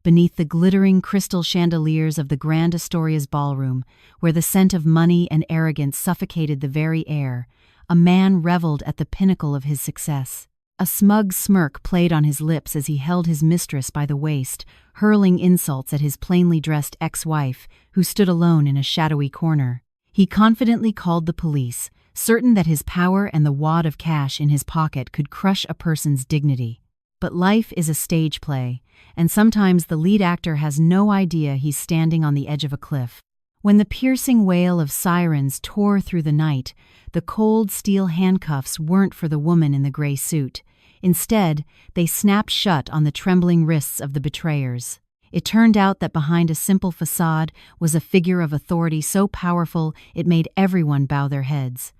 beneath the glittering crystal chandeliers of the Grand Astoria's ballroom, where the scent of money and arrogance suffocated the very air, a man reveled at the pinnacle of his success. A smug smirk played on his lips as he held his mistress by the waist, hurling insults at his plainly dressed ex-wife, who stood alone in a shadowy corner. He confidently called the police, certain that his power and the wad of cash in his pocket could crush a person's dignity. But life is a stage play, and sometimes the lead actor has no idea he's standing on the edge of a cliff. When the piercing wail of sirens tore through the night, the cold steel handcuffs weren't for the woman in the gray suit. Instead, they snapped shut on the trembling wrists of the betrayers. It turned out that behind a simple facade was a figure of authority so powerful it made everyone bow their heads.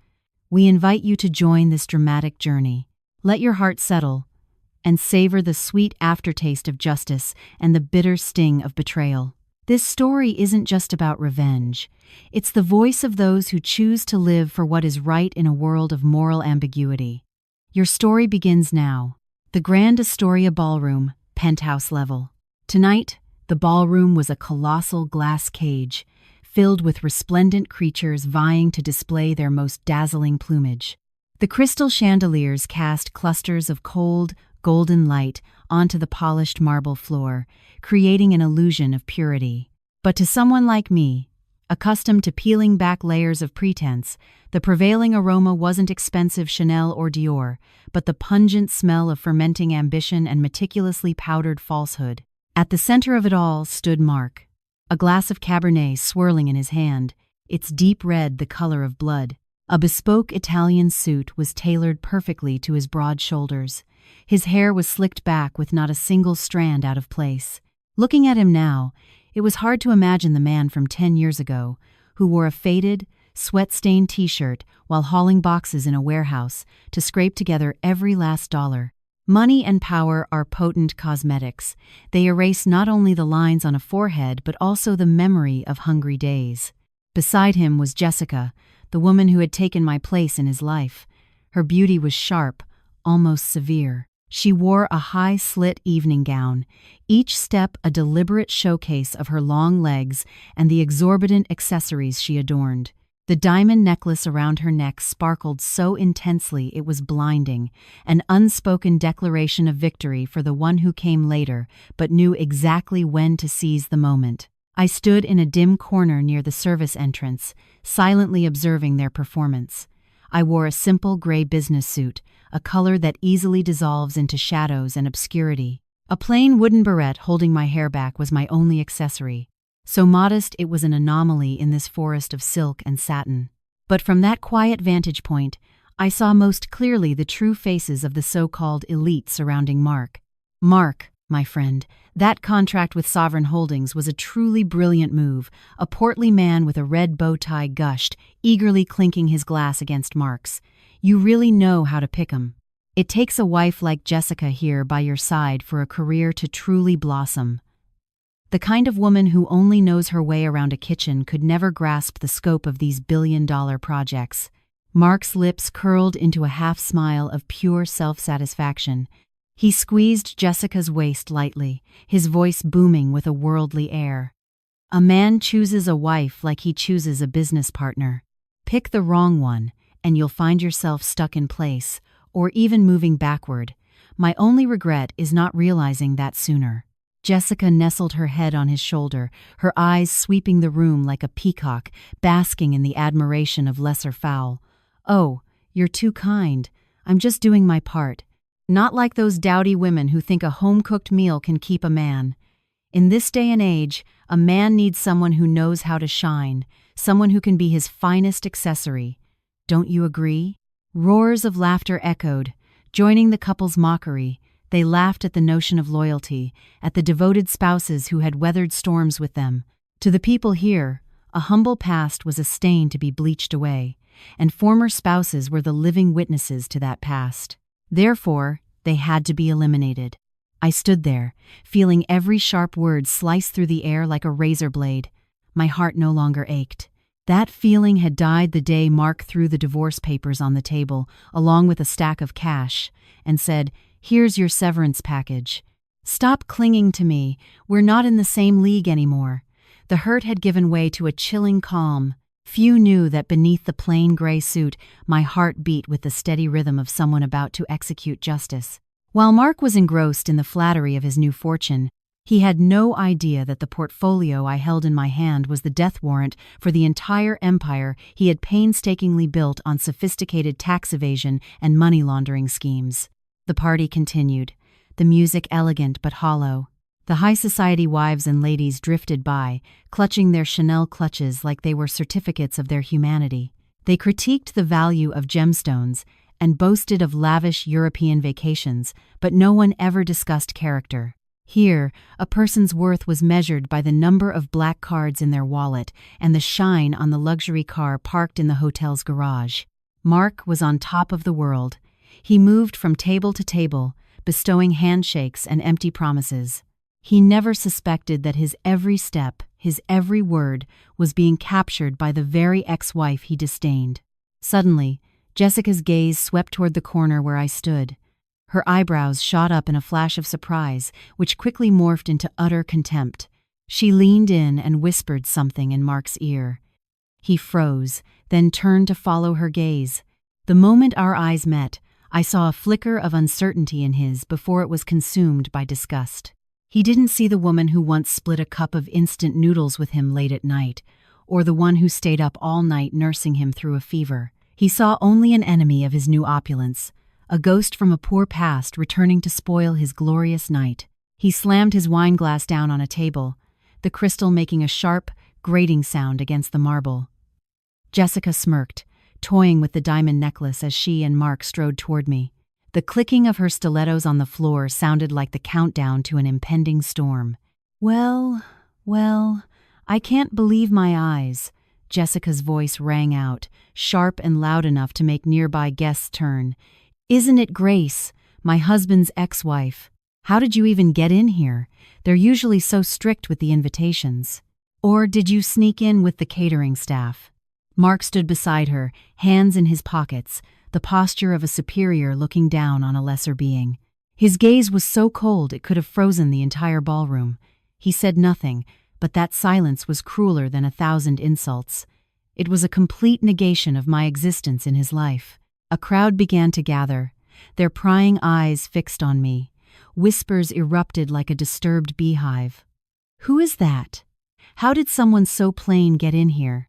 We invite you to join this dramatic journey. Let your heart settle, and savor the sweet aftertaste of justice and the bitter sting of betrayal. This story isn't just about revenge. It's the voice of those who choose to live for what is right in a world of moral ambiguity. Your story begins now. The Grand Astoria Ballroom, penthouse level. Tonight, the ballroom was a colossal glass cage, filled with resplendent creatures vying to display their most dazzling plumage. The crystal chandeliers cast clusters of cold, golden light onto the polished marble floor, creating an illusion of purity. But to someone like me, accustomed to peeling back layers of pretense, the prevailing aroma wasn't expensive Chanel or Dior, but the pungent smell of fermenting ambition and meticulously powdered falsehood. At the center of it all stood Mark, a glass of Cabernet swirling in his hand, its deep red the color of blood. A bespoke Italian suit was tailored perfectly to his broad shoulders. His hair was slicked back with not a single strand out of place. Looking at him now, it was hard to imagine the man from 10 years ago, who wore a faded, sweat-stained t-shirt while hauling boxes in a warehouse to scrape together every last dollar. Money and power are potent cosmetics. They erase not only the lines on a forehead but also the memory of hungry days. Beside him was Jessica, the woman who had taken my place in his life. Her beauty was sharp, almost severe. She wore a high-slit evening gown, each step a deliberate showcase of her long legs and the exorbitant accessories she adorned. The diamond necklace around her neck sparkled so intensely it was blinding, an unspoken declaration of victory for the one who came later but knew exactly when to seize the moment. I stood in a dim corner near the service entrance, silently observing their performance. I wore a simple gray business suit, a color that easily dissolves into shadows and obscurity. A plain wooden barrette holding my hair back was my only accessory. So modest it was an anomaly in this forest of silk and satin. But from that quiet vantage point, I saw most clearly the true faces of the so-called elite surrounding Mark. Mark, my friend, that contract with Sovereign Holdings was a truly brilliant move. A portly man with a red bow tie gushed, eagerly clinking his glass against Mark's. You really know how to pick 'em. It takes a wife like Jessica here by your side for a career to truly blossom. The kind of woman who only knows her way around a kitchen could never grasp the scope of these billion-dollar projects. Mark's lips curled into a half-smile of pure self-satisfaction. He squeezed Jessica's waist lightly, his voice booming with a worldly air. A man chooses a wife like he chooses a business partner. Pick the wrong one, and you'll find yourself stuck in place, or even moving backward. My only regret is not realizing that sooner. Jessica nestled her head on his shoulder, her eyes sweeping the room like a peacock, basking in the admiration of lesser fowl. Oh, you're too kind. I'm just doing my part. Not like those dowdy women who think a home-cooked meal can keep a man. In this day and age, a man needs someone who knows how to shine, someone who can be his finest accessory. Don't you agree? Roars of laughter echoed, joining the couple's mockery. They laughed at the notion of loyalty, at the devoted spouses who had weathered storms with them. To the people here, a humble past was a stain to be bleached away, and former spouses were the living witnesses to that past. Therefore, they had to be eliminated. I stood there, feeling every sharp word slice through the air like a razor blade. My heart no longer ached. That feeling had died the day Mark threw the divorce papers on the table, along with a stack of cash, and said, "Here's your severance package." Stop clinging to me. We're not in the same league anymore. The hurt had given way to a chilling calm. Few knew that beneath the plain gray suit, my heart beat with the steady rhythm of someone about to execute justice. While Mark was engrossed in the flattery of his new fortune, he had no idea that the portfolio I held in my hand was the death warrant for the entire empire he had painstakingly built on sophisticated tax evasion and money laundering schemes. The party continued, the music elegant but hollow. The high society wives and ladies drifted by, clutching their Chanel clutches like they were certificates of their humanity. They critiqued the value of gemstones and boasted of lavish European vacations, but no one ever discussed character. Here, a person's worth was measured by the number of black cards in their wallet and the shine on the luxury car parked in the hotel's garage. Mark was on top of the world. He moved from table to table, bestowing handshakes and empty promises. He never suspected that his every step, his every word, was being captured by the very ex-wife he disdained. Suddenly, Jessica's gaze swept toward the corner where I stood. Her eyebrows shot up in a flash of surprise, which quickly morphed into utter contempt. She leaned in and whispered something in Mark's ear. He froze, then turned to follow her gaze. The moment our eyes met, I saw a flicker of uncertainty in his before it was consumed by disgust. He didn't see the woman who once split a cup of instant noodles with him late at night, or the one who stayed up all night nursing him through a fever. He saw only an enemy of his new opulence, a ghost from a poor past returning to spoil his glorious night. He slammed his wineglass down on a table, the crystal making a sharp, grating sound against the marble. Jessica smirked, toying with the diamond necklace as she and Mark strode toward me. The clicking of her stilettos on the floor sounded like the countdown to an impending storm. Well, I can't believe my eyes. Jessica's voice rang out, sharp and loud enough to make nearby guests turn. Isn't it Grace, my husband's ex-wife? How did you even get in here? They're usually so strict with the invitations. Or did you sneak in with the catering staff? Mark stood beside her, hands in his pockets, the posture of a superior looking down on a lesser being. His gaze was so cold it could have frozen the entire ballroom. He said nothing, but that silence was crueler than 1,000 insults. It was a complete negation of my existence in his life. A crowd began to gather, their prying eyes fixed on me. Whispers erupted like a disturbed beehive. Who is that? How did someone so plain get in here?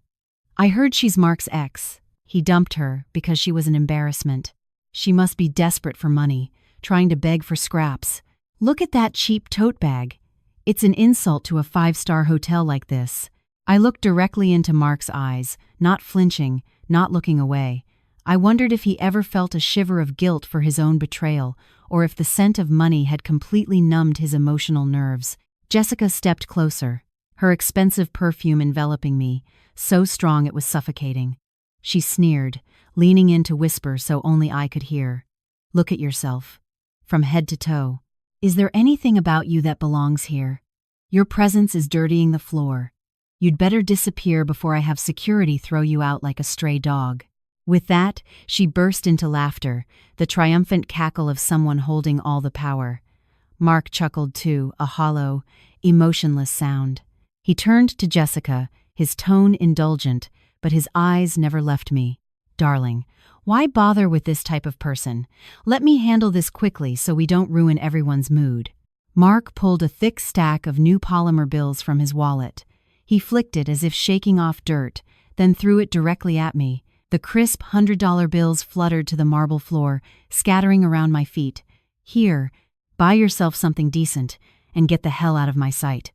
I heard she's Mark's ex. He dumped her because she was an embarrassment. She must be desperate for money, trying to beg for scraps. Look at that cheap tote bag. It's an insult to a 5-star hotel like this. I looked directly into Mark's eyes, not flinching, not looking away. I wondered if he ever felt a shiver of guilt for his own betrayal, or if the scent of money had completely numbed his emotional nerves. Jessica stepped closer, her expensive perfume enveloping me, so strong it was suffocating. She sneered, leaning in to whisper so only I could hear. Look at yourself. From head to toe. Is there anything about you that belongs here? Your presence is dirtying the floor. You'd better disappear before I have security throw you out like a stray dog. With that, she burst into laughter, the triumphant cackle of someone holding all the power. Mark chuckled too, a hollow, emotionless sound. He turned to Jessica, his tone indulgent, but his eyes never left me. Darling, why bother with this type of person? Let me handle this quickly so we don't ruin everyone's mood. Mark pulled a thick stack of new polymer bills from his wallet. He flicked it as if shaking off dirt, then threw it directly at me. The crisp $100 bills fluttered to the marble floor, scattering around my feet. Here, buy yourself something decent and get the hell out of my sight.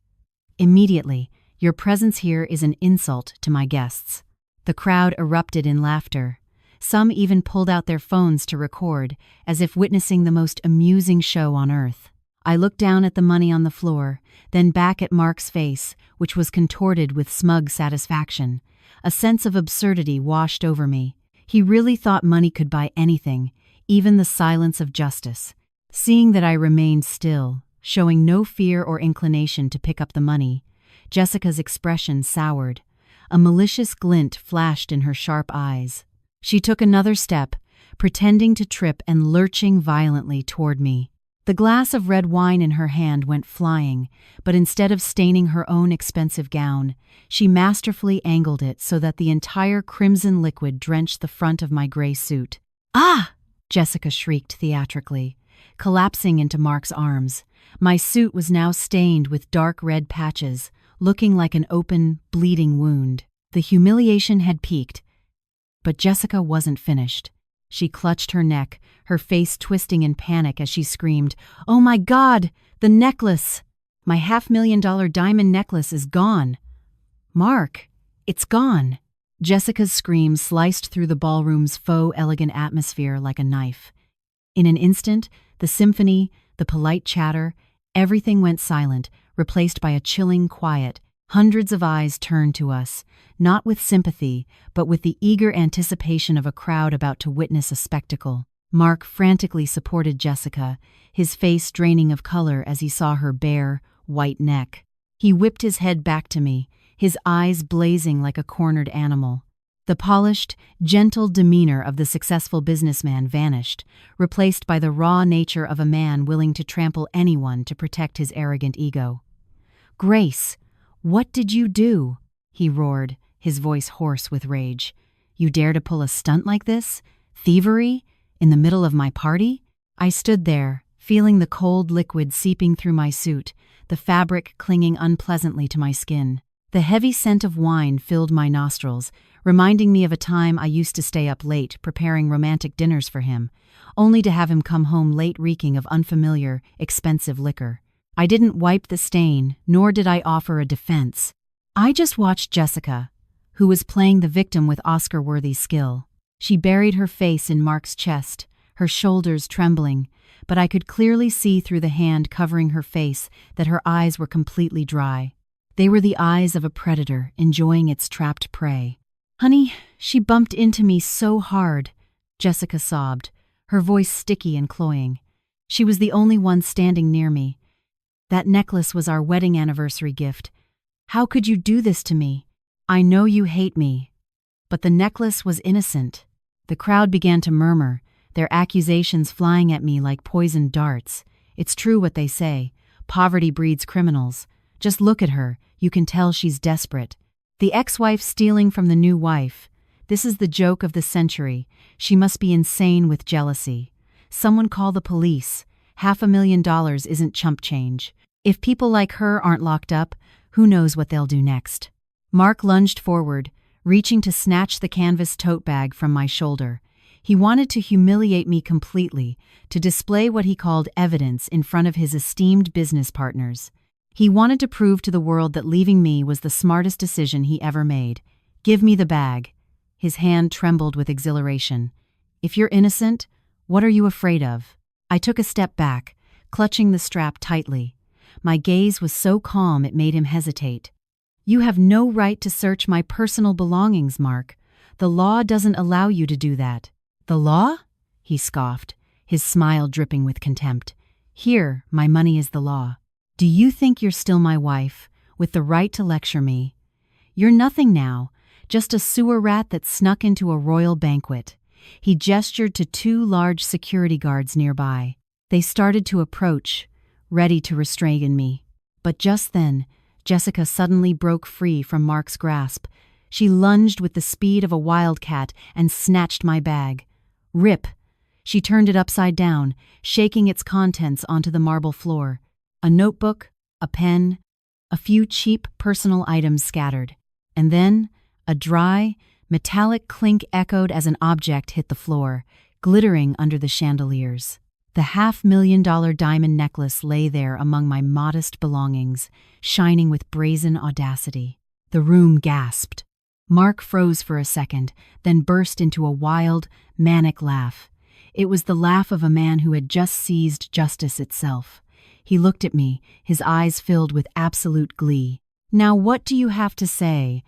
Immediately, your presence here is an insult to my guests. The crowd erupted in laughter. Some even pulled out their phones to record, as if witnessing the most amusing show on earth. I looked down at the money on the floor, then back at Mark's face, which was contorted with smug satisfaction. A sense of absurdity washed over me. He really thought money could buy anything, even the silence of justice. Seeing that I remained still, showing no fear or inclination to pick up the money, Jessica's expression soured. A malicious glint flashed in her sharp eyes. She took another step, pretending to trip and lurching violently toward me. The glass of red wine in her hand went flying, but instead of staining her own expensive gown, she masterfully angled it so that the entire crimson liquid drenched the front of my gray suit. "Ah!" Jessica shrieked theatrically, collapsing into Mark's arms. My suit was now stained with dark red patches, looking like an open, bleeding wound. The humiliation had peaked, but Jessica wasn't finished. She clutched her neck, her face twisting in panic as she screamed, "Oh my God! The necklace! My $500,000 diamond necklace is gone! Mark, it's gone!" Jessica's scream sliced through the ballroom's faux elegant atmosphere like a knife. In an instant, the symphony, the polite chatter, everything went silent, replaced by a chilling quiet. Hundreds of eyes turned to us, not with sympathy, but with the eager anticipation of a crowd about to witness a spectacle. Mark frantically supported Jessica, his face draining of color as he saw her bare, white neck. He whipped his head back to me, his eyes blazing like a cornered animal. The polished, gentle demeanor of the successful businessman vanished, replaced by the raw nature of a man willing to trample anyone to protect his arrogant ego. "Grace, what did you do?" he roared, his voice hoarse with rage. "You dare to pull a stunt like this? Thievery? In the middle of my party?" I stood there, feeling the cold liquid seeping through my suit, the fabric clinging unpleasantly to my skin. The heavy scent of wine filled my nostrils, reminding me of a time I used to stay up late preparing romantic dinners for him, only to have him come home late reeking of unfamiliar, expensive liquor. I didn't wipe the stain, nor did I offer a defense. I just watched Jessica, who was playing the victim with Oscar-worthy skill. She buried her face in Mark's chest, her shoulders trembling, but I could clearly see through the hand covering her face that her eyes were completely dry. They were the eyes of a predator enjoying its trapped prey. "Honey, she bumped into me so hard," Jessica sobbed, her voice sticky and cloying. "She was the only one standing near me. That necklace was our wedding anniversary gift. How could you do this to me? I know you hate me." But the necklace was innocent. The crowd began to murmur, their accusations flying at me like poisoned darts. It's true what they say. Poverty breeds criminals. Just look at her, you can tell she's desperate. The ex-wife stealing from the new wife. This is the joke of the century. She must be insane with jealousy. Someone call the police. $500,000 isn't chump change. If people like her aren't locked up, who knows what they'll do next? Mark lunged forward, reaching to snatch the canvas tote bag from my shoulder. He wanted to humiliate me completely, to display what he called evidence in front of his esteemed business partners. He wanted to prove to the world that leaving me was the smartest decision he ever made. "Give me the bag." His hand trembled with exhilaration. "If you're innocent, what are you afraid of?" I took a step back, clutching the strap tightly. My gaze was so calm it made him hesitate. "You have no right to search my personal belongings, Mark. The law doesn't allow you to do that." "The law?" he scoffed, his smile dripping with contempt. "Here, my money is the law. Do you think you're still my wife, with the right to lecture me? You're nothing now, just a sewer rat that snuck into a royal banquet." He gestured to two large security guards nearby. They started to approach, ready to restrain me. But just then, Jessica suddenly broke free from Mark's grasp. She lunged with the speed of a wildcat and snatched my bag. Rip! She turned it upside down, shaking its contents onto the marble floor. A notebook, a pen, a few cheap personal items scattered. And then, a dry, metallic clink echoed as an object hit the floor, glittering under the chandeliers. The $500,000 diamond necklace lay there among my modest belongings, shining with brazen audacity. The room gasped. Mark froze for a second, then burst into a wild, manic laugh. It was the laugh of a man who had just seized justice itself. He looked at me, his eyes filled with absolute glee. "Now what do you have to say?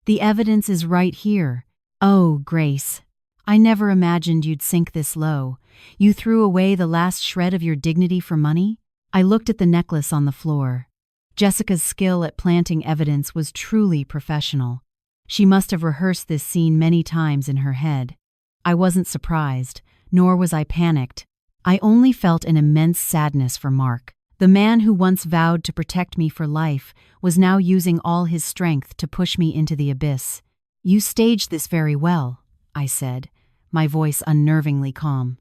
The evidence is right here." "Oh, Grace, I never imagined you'd sink this low. You threw away the last shred of your dignity for money?" I looked at the necklace on the floor. Jessica's skill at planting evidence was truly professional. She must have rehearsed this scene many times in her head. I wasn't surprised, nor was I panicked. I only felt an immense sadness for Mark. The man who once vowed to protect me for life was now using all his strength to push me into the abyss. "You staged this very well," I said, my voice unnervingly calm.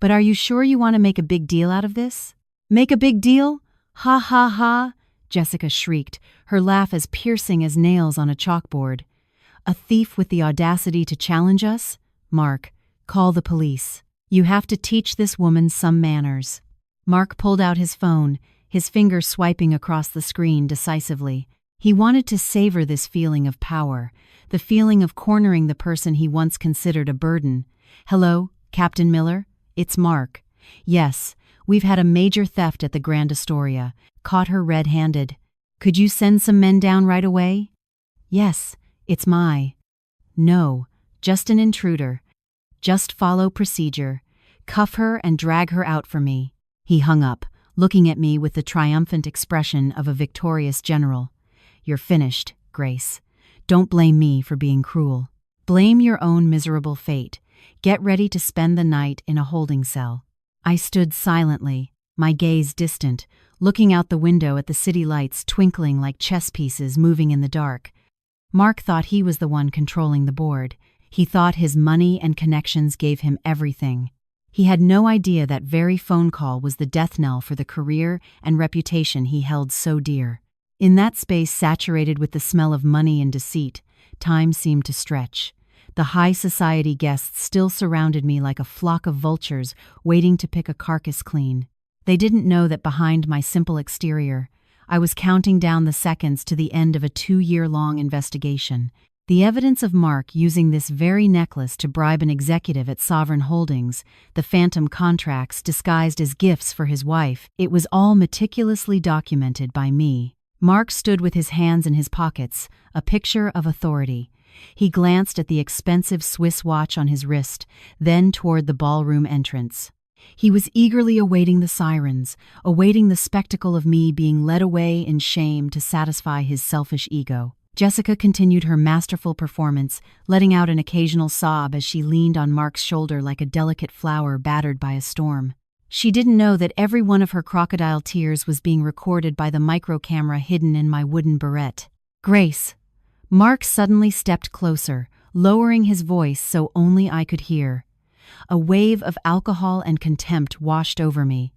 "But are you sure you want to make a big deal out of this?" "Make a big deal? Ha ha ha!" Jessica shrieked, her laugh as piercing as nails on a chalkboard. "A thief with the audacity to challenge us? Mark, call the police. You have to teach this woman some manners." Mark pulled out his phone, his finger swiping across the screen decisively. He wanted to savor this feeling of power, the feeling of cornering the person he once considered a burden. "Hello, Captain Miller? It's Mark. Yes, we've had a major theft at the Grand Astoria. Caught her red-handed. Could you send some men down right away?" "Yes, it's my..." "No, just an intruder. Just follow procedure. Cuff her and drag her out for me." He hung up, looking at me with the triumphant expression of a victorious general. "You're finished, Grace. Don't blame me for being cruel. Blame your own miserable fate. Get ready to spend the night in a holding cell." I stood silently, my gaze distant, looking out the window at the city lights twinkling like chess pieces moving in the dark. Mark thought he was the one controlling the board. He thought his money and connections gave him everything. He had no idea that very phone call was the death knell for the career and reputation he held so dear. In that space saturated with the smell of money and deceit, time seemed to stretch. The high society guests still surrounded me like a flock of vultures waiting to pick a carcass clean. They didn't know that behind my simple exterior, I was counting down the seconds to the end of a 2-year-long investigation. The evidence of Mark using this very necklace to bribe an executive at Sovereign Holdings, the phantom contracts disguised as gifts for his wife, it was all meticulously documented by me. Mark stood with his hands in his pockets, a picture of authority. He glanced at the expensive Swiss watch on his wrist, then toward the ballroom entrance. He was eagerly awaiting the sirens, awaiting the spectacle of me being led away in shame to satisfy his selfish ego. Jessica continued her masterful performance, letting out an occasional sob as she leaned on Mark's shoulder like a delicate flower battered by a storm. She didn't know that every one of her crocodile tears was being recorded by the micro-camera hidden in my wooden barrette. "Grace." Mark suddenly stepped closer, lowering his voice so only I could hear. A wave of alcohol and contempt washed over me.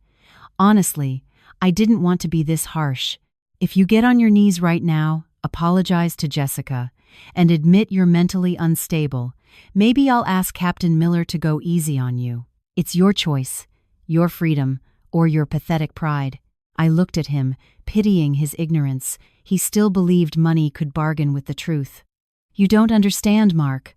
Honestly, I didn't want to be this harsh. "If you get on your knees right now, apologize to Jessica, and admit you're mentally unstable, maybe I'll ask Captain Miller to go easy on you. It's your choice, your freedom, or your pathetic pride." I looked at him, pitying his ignorance. He still believed money could bargain with the truth. "You don't understand, Mark,"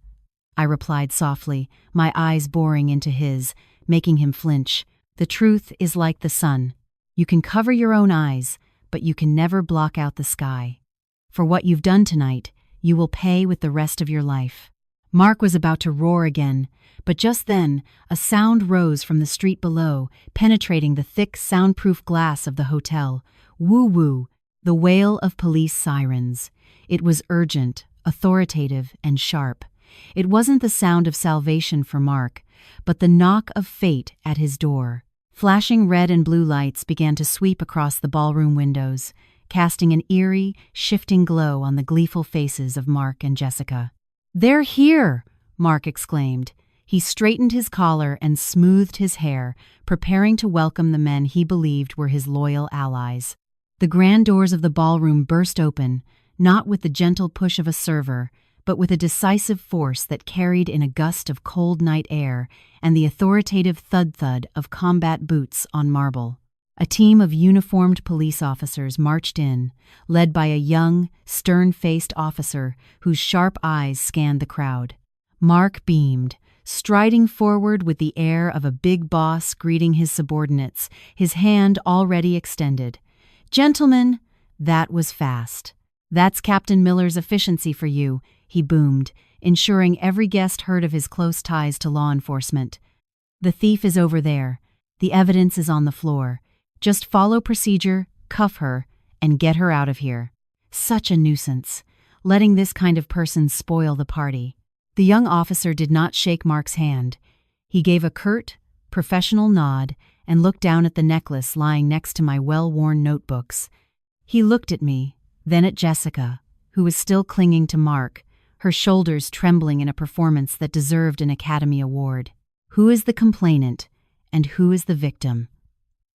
I replied softly, my eyes boring into his, making him flinch. "The truth is like the sun. You can cover your own eyes, but you can never block out the sky. For what you've done tonight, you will pay with the rest of your life." Mark was about to roar again, but just then, a sound rose from the street below, penetrating the thick, soundproof glass of the hotel. Woo-woo, the wail of police sirens. It was urgent, authoritative, and sharp. It wasn't the sound of salvation for Mark, but the knock of fate at his door. Flashing red and blue lights began to sweep across the ballroom windows, casting an eerie, shifting glow on the gleeful faces of Mark and Jessica. "They're here!" Mark exclaimed. He straightened his collar and smoothed his hair, preparing to welcome the men he believed were his loyal allies. The grand doors of the ballroom burst open, not with the gentle push of a server, but with a decisive force that carried in a gust of cold night air and the authoritative thud-thud of combat boots on marble. A team of uniformed police officers marched in, led by a young, stern-faced officer whose sharp eyes scanned the crowd. Mark beamed, striding forward with the air of a big boss greeting his subordinates, his hand already extended. "Gentlemen," that was fast. "That's Captain Miller's efficiency for you," he boomed, ensuring every guest heard of his close ties to law enforcement. "The thief is over there. The evidence is on the floor. Just follow procedure, cuff her, and get her out of here." Such a nuisance, letting this kind of person spoil the party. The young officer did not shake Mark's hand. He gave a curt, professional nod, and looked down at the necklace lying next to my well-worn notebooks. He looked at me, then at Jessica, who was still clinging to Mark, her shoulders trembling in a performance that deserved an Academy Award. "Who is the complainant, and who is the victim?"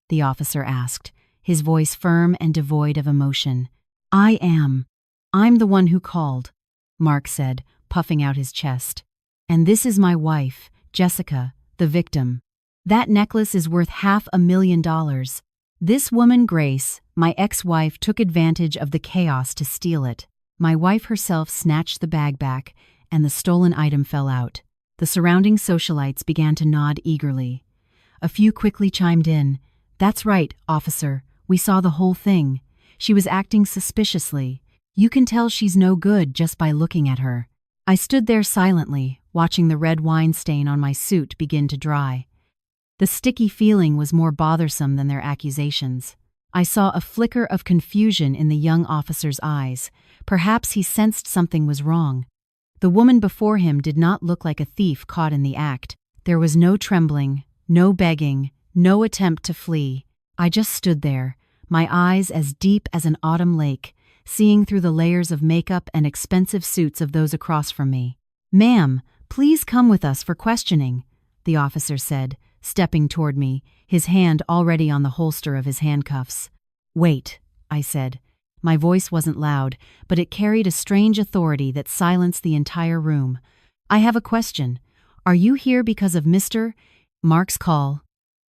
the officer asked, his voice firm and devoid of emotion. "I am. I'm the one who called," Mark said, puffing out his chest. "And this is my wife, Jessica, the victim. That necklace is worth $500,000. This woman, Grace, my ex-wife, took advantage of the chaos to steal it. My wife herself snatched the bag back, and the stolen item fell out." The surrounding socialites began to nod eagerly. A few quickly chimed in. "That's right, officer. We saw the whole thing. She was acting suspiciously. You can tell she's no good just by looking at her." I stood there silently, watching the red wine stain on my suit begin to dry. The sticky feeling was more bothersome than their accusations. I saw a flicker of confusion in the young officer's eyes. Perhaps he sensed something was wrong. The woman before him did not look like a thief caught in the act. There was no trembling, no begging, no attempt to flee. I just stood there, my eyes as deep as an autumn lake, seeing through the layers of makeup and expensive suits of those across from me. "Ma'am, please come with us for questioning," the officer said, stepping toward me, his hand already on the holster of his handcuffs. "Wait," I said. My voice wasn't loud, but it carried a strange authority that silenced the entire room. "I have a question. Are you here because of Mr. Mark's call,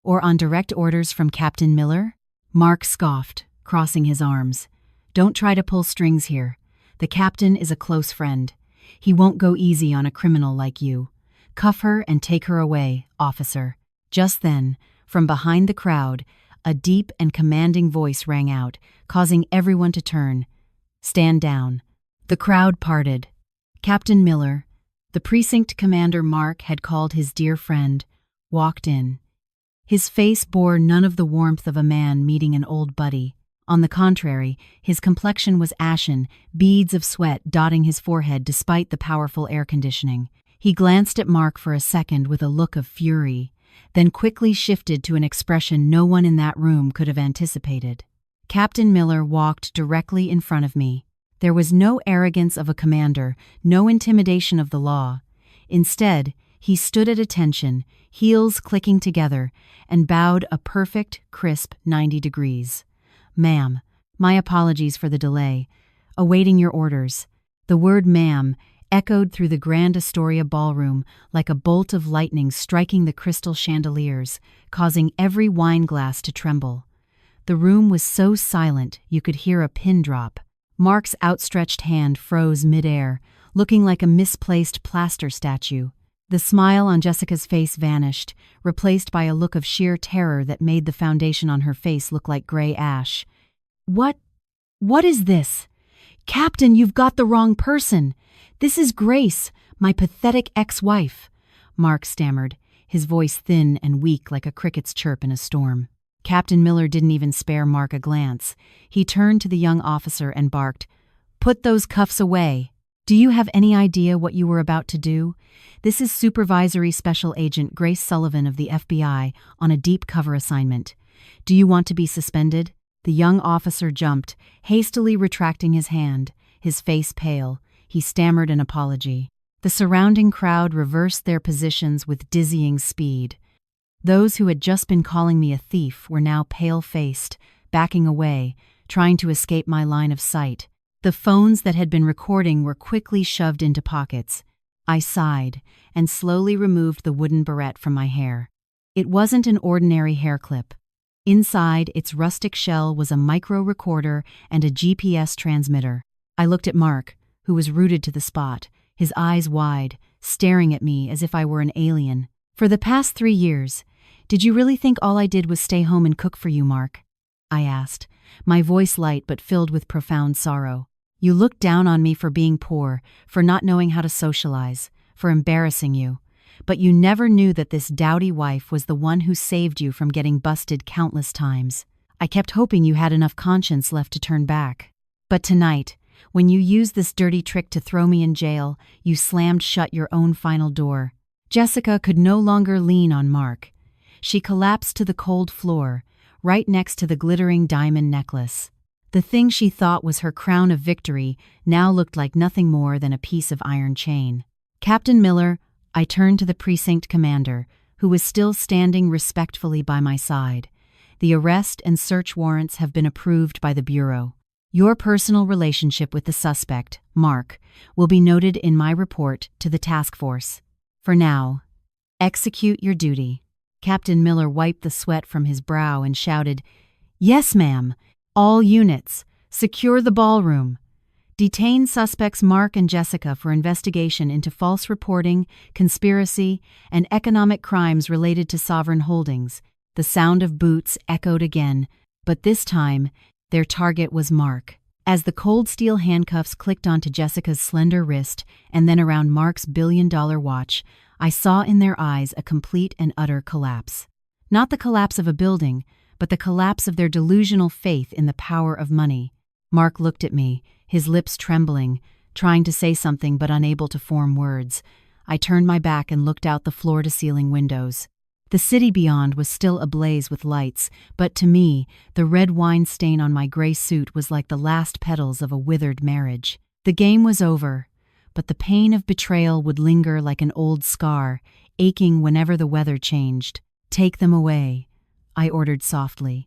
or on direct orders from Captain Miller?" Mark scoffed, crossing his arms. "Don't try to pull strings here. The captain is a close friend. He won't go easy on a criminal like you. Cuff her and take her away, officer." Just then, from behind the crowd, a deep and commanding voice rang out, causing everyone to turn. "Stand down." The crowd parted. Captain Miller, the precinct commander Mark had called his dear friend, walked in. His face bore none of the warmth of a man meeting an old buddy. On the contrary, his complexion was ashen, beads of sweat dotting his forehead despite the powerful air conditioning. He glanced at Mark for a second with a look of fury, then quickly shifted to an expression no one in that room could have anticipated. Captain Miller walked directly in front of me. There was no arrogance of a commander, no intimidation of the law. Instead, he stood at attention, heels clicking together, and bowed a perfect, crisp 90 degrees. "Ma'am, my apologies for the delay. Awaiting your orders." The word "ma'am" echoed through the Grand Astoria ballroom like a bolt of lightning striking the crystal chandeliers, causing every wine glass to tremble. The room was so silent you could hear a pin drop. Mark's outstretched hand froze midair, looking like a misplaced plaster statue. The smile on Jessica's face vanished, replaced by a look of sheer terror that made the foundation on her face look like gray ash. What is this? Captain, you've got the wrong person. This is Grace, my pathetic ex-wife," Mark stammered, his voice thin and weak like a cricket's chirp in a storm. Captain Miller didn't even spare Mark a glance. He turned to the young officer and barked, "Put those cuffs away. Do you have any idea what you were about to do? This is Supervisory Special Agent Grace Sullivan of the FBI on a deep cover assignment. Do you want to be suspended?" The young officer jumped, hastily retracting his hand, his face pale. He stammered an apology. The surrounding crowd reversed their positions with dizzying speed. Those who had just been calling me a thief were now pale-faced, backing away, trying to escape my line of sight. The phones that had been recording were quickly shoved into pockets. I sighed and slowly removed the wooden barrette from my hair. It wasn't an ordinary hair clip. Inside its rustic shell was a micro-recorder and a GPS transmitter. I looked at Mark, who was rooted to the spot, his eyes wide, staring at me as if I were an alien. "For the past 3 years, did you really think all I did was stay home and cook for you, Mark?" I asked, my voice light but filled with profound sorrow. "You looked down on me for being poor, for not knowing how to socialize, for embarrassing you. But you never knew that this dowdy wife was the one who saved you from getting busted countless times. I kept hoping you had enough conscience left to turn back. But tonight, when you used this dirty trick to throw me in jail, you slammed shut your own final door." Jessica could no longer lean on Mark. She collapsed to the cold floor, right next to the glittering diamond necklace. The thing she thought was her crown of victory now looked like nothing more than a piece of iron chain. "Captain Miller," I turned to the precinct commander, who was still standing respectfully by my side. "The arrest and search warrants have been approved by the Bureau. Your personal relationship with the suspect, Mark, will be noted in my report to the task force. For now, execute your duty." Captain Miller wiped the sweat from his brow and shouted, "Yes, ma'am. All units, secure the ballroom. Detain suspects Mark and Jessica for investigation into false reporting, conspiracy, and economic crimes related to Sovereign Holdings." The sound of boots echoed again, but this time, their target was Mark. As the cold steel handcuffs clicked onto Jessica's slender wrist and then around Mark's billion-dollar watch, I saw in their eyes a complete and utter collapse. Not the collapse of a building, but the collapse of their delusional faith in the power of money. Mark looked at me, his lips trembling, trying to say something but unable to form words. I turned my back and looked out the floor-to-ceiling windows. The city beyond was still ablaze with lights, but to me, the red wine stain on my gray suit was like the last petals of a withered marriage. The game was over, but the pain of betrayal would linger like an old scar, aching whenever the weather changed. "Take them away," I ordered softly,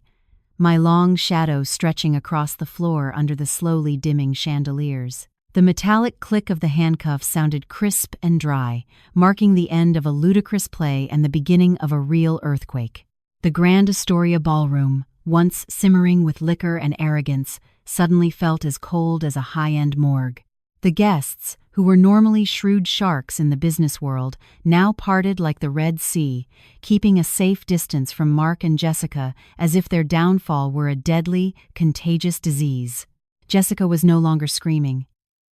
my long shadow stretching across the floor under the slowly dimming chandeliers. The metallic click of the handcuffs sounded crisp and dry, marking the end of a ludicrous play and the beginning of a real earthquake. The Grand Astoria ballroom, once simmering with liquor and arrogance, suddenly felt as cold as a high-end morgue. The guests, who were normally shrewd sharks in the business world, now parted like the Red Sea, keeping a safe distance from Mark and Jessica as if their downfall were a deadly, contagious disease. Jessica was no longer screaming.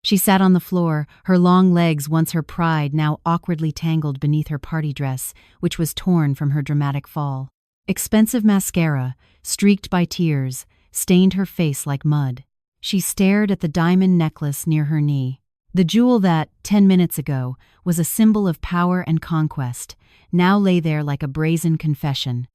She sat on the floor, her long legs, once her pride, now awkwardly tangled beneath her party dress, which was torn from her dramatic fall. Expensive mascara, streaked by tears, stained her face like mud. She stared at the diamond necklace near her knee. The jewel that, 10 minutes ago, was a symbol of power and conquest, now lay there like a brazen confession.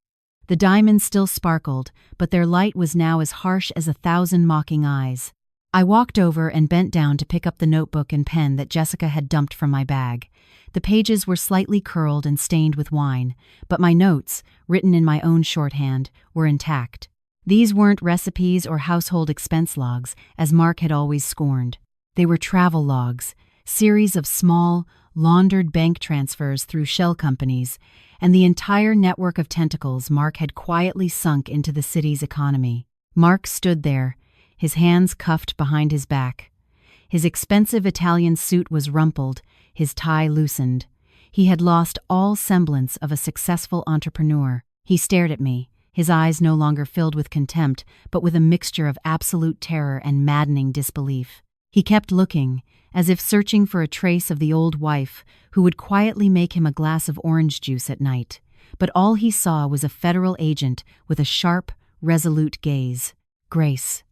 The diamonds still sparkled, but their light was now as harsh as 1,000 mocking eyes. I walked over and bent down to pick up the notebook and pen that Jessica had dumped from my bag. The pages were slightly curled and stained with wine, but my notes, written in my own shorthand, were intact. These weren't recipes or household expense logs, as Mark had always scorned. They were travel logs, series of small, laundered bank transfers through shell companies, and the entire network of tentacles Mark had quietly sunk into the city's economy. Mark stood there, his hands cuffed behind his back. His expensive Italian suit was rumpled, his tie loosened. He had lost all semblance of a successful entrepreneur. He stared at me, his eyes no longer filled with contempt, but with a mixture of absolute terror and maddening disbelief. He kept looking, as if searching for a trace of the old wife who would quietly make him a glass of orange juice at night. But all he saw was a federal agent with a sharp, resolute gaze. "Grace."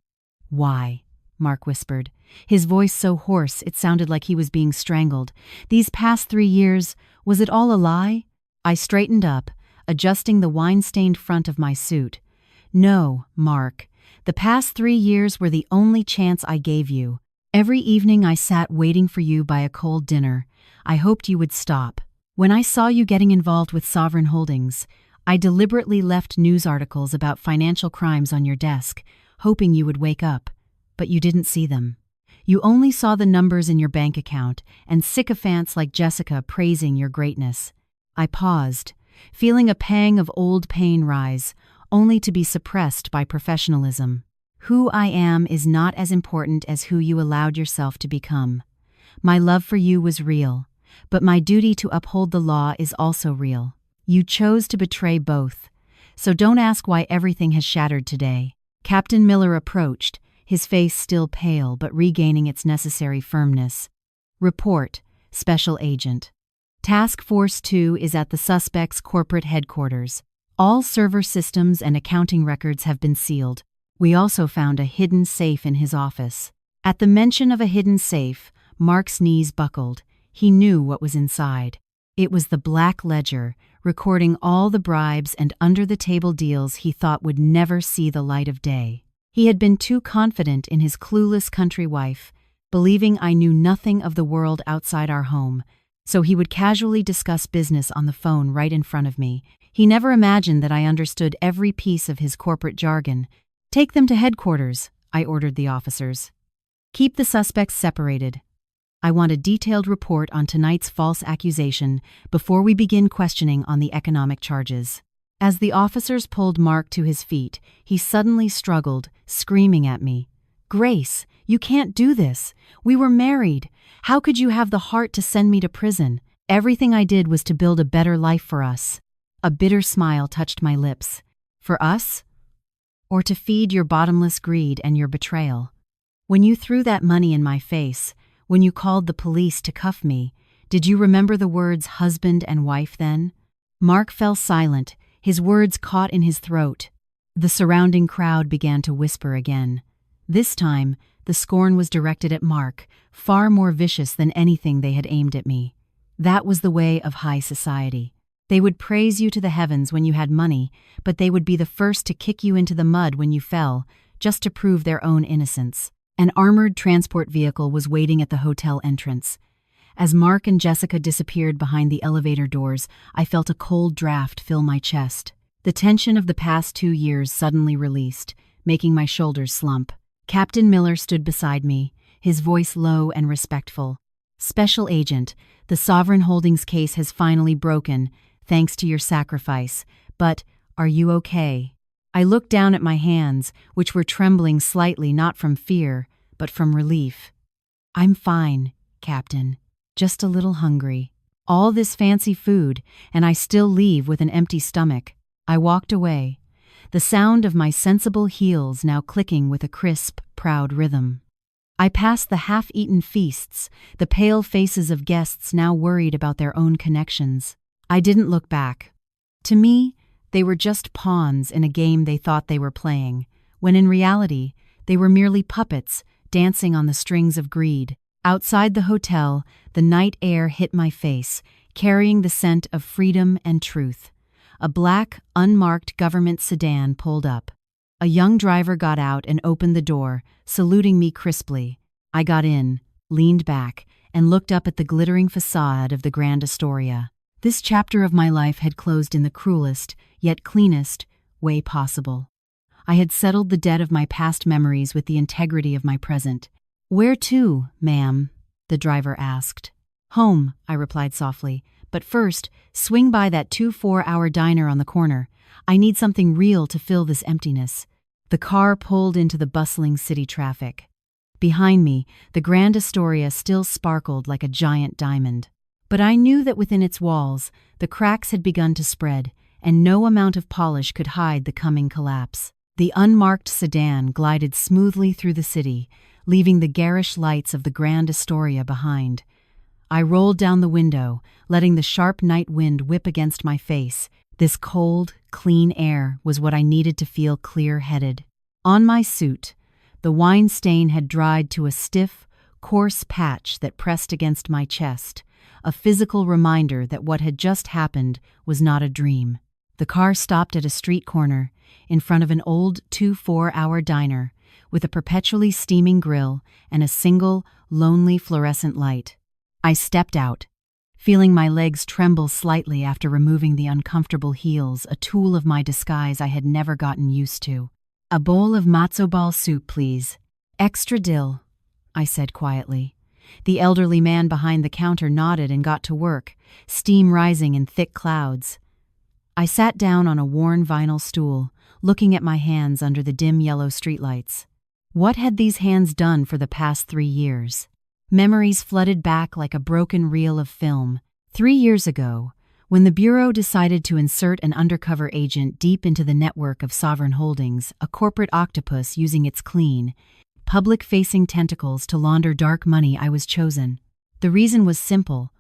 "Why?" Mark whispered, his voice so hoarse it sounded like he was being strangled. "These past 3 years, was it all a lie?" I straightened up, adjusting the wine-stained front of my suit. "No, Mark. The past 3 years were the only chance I gave you. Every evening I sat waiting for you by a cold dinner. I hoped you would stop. When I saw you getting involved with Sovereign Holdings, I deliberately left news articles about financial crimes on your desk, hoping you would wake up, but you didn't see them. You only saw the numbers in your bank account and sycophants like Jessica praising your greatness." I paused, feeling a pang of old pain rise, only to be suppressed by professionalism. "Who I am is not as important as who you allowed yourself to become. My love for you was real, but my duty to uphold the law is also real. You chose to betray both, so don't ask why everything has shattered today." Captain Miller approached, his face still pale but regaining its necessary firmness. "Report, Special Agent. Task Force 2 is at the suspect's corporate headquarters. All server systems and accounting records have been sealed. We also found a hidden safe in his office." At the mention of a hidden safe, Mark's knees buckled. He knew what was inside. It was the black ledger, recording all the bribes and under-the-table deals he thought would never see the light of day. He had been too confident in his clueless country wife, believing I knew nothing of the world outside our home, so he would casually discuss business on the phone right in front of me. He never imagined that I understood every piece of his corporate jargon. "Take them to headquarters," I ordered the officers. "Keep the suspects separated. I want a detailed report on tonight's false accusation before we begin questioning on the economic charges." As the officers pulled Mark to his feet, he suddenly struggled, screaming at me. "Grace, you can't do this. We were married. How could you have the heart to send me to prison? Everything I did was to build a better life for us." A bitter smile touched my lips. "For us? Or to feed your bottomless greed and your betrayal? When you threw that money in my face, when you called the police to cuff me, did you remember the words husband and wife then?" Mark fell silent, his words caught in his throat. The surrounding crowd began to whisper again. This time, the scorn was directed at Mark, far more vicious than anything they had aimed at me. That was the way of high society. They would praise you to the heavens when you had money, but they would be the first to kick you into the mud when you fell, just to prove their own innocence. An armored transport vehicle was waiting at the hotel entrance. As Mark and Jessica disappeared behind the elevator doors, I felt a cold draft fill my chest. The tension of the past 2 years suddenly released, making my shoulders slump. Captain Miller stood beside me, his voice low and respectful. "Special Agent, the Sovereign Holdings case has finally broken, thanks to your sacrifice, but are you okay?" I looked down at my hands, which were trembling slightly not from fear, but from relief. "I'm fine, Captain. Just a little hungry. All this fancy food, and I still leave with an empty stomach." I walked away, the sound of my sensible heels now clicking with a crisp, proud rhythm. I passed the half-eaten feasts, the pale faces of guests now worried about their own connections. I didn't look back. To me, they were just pawns in a game they thought they were playing, when in reality, they were merely puppets dancing on the strings of greed. Outside the hotel, the night air hit my face, carrying the scent of freedom and truth. A black, unmarked government sedan pulled up. A young driver got out and opened the door, saluting me crisply. I got in, leaned back, and looked up at the glittering facade of the Grand Astoria. This chapter of my life had closed in the cruelest, yet cleanest, way possible. I had settled the debt of my past memories with the integrity of my present. "Where to, ma'am?" the driver asked. "Home," I replied softly, "but first, swing by that 2-4-hour diner on the corner. I need something real to fill this emptiness." The car pulled into the bustling city traffic. Behind me, the Grand Astoria still sparkled like a giant diamond. But I knew that within its walls, the cracks had begun to spread, and no amount of polish could hide the coming collapse. The unmarked sedan glided smoothly through the city, leaving the garish lights of the Grand Astoria behind. I rolled down the window, letting the sharp night wind whip against my face. This cold, clean air was what I needed to feel clear-headed. On my suit, the wine stain had dried to a stiff, coarse patch that pressed against my chest, a physical reminder that what had just happened was not a dream. The car stopped at a street corner, in front of an old 2-4-hour diner, with a perpetually steaming grill and a single, lonely fluorescent light. I stepped out, feeling my legs tremble slightly after removing the uncomfortable heels, a tool of my disguise I had never gotten used to. "A bowl of matzo ball soup, please. Extra dill," I said quietly. The elderly man behind the counter nodded and got to work, steam rising in thick clouds. I sat down on a worn vinyl stool, looking at my hands under the dim yellow streetlights. What had these hands done for the past 3 years? Memories flooded back like a broken reel of film. 3 years ago, when the Bureau decided to insert an undercover agent deep into the network of Sovereign Holdings, a corporate octopus using its clean, public-facing tentacles to launder dark money, I was chosen. The reason was simple.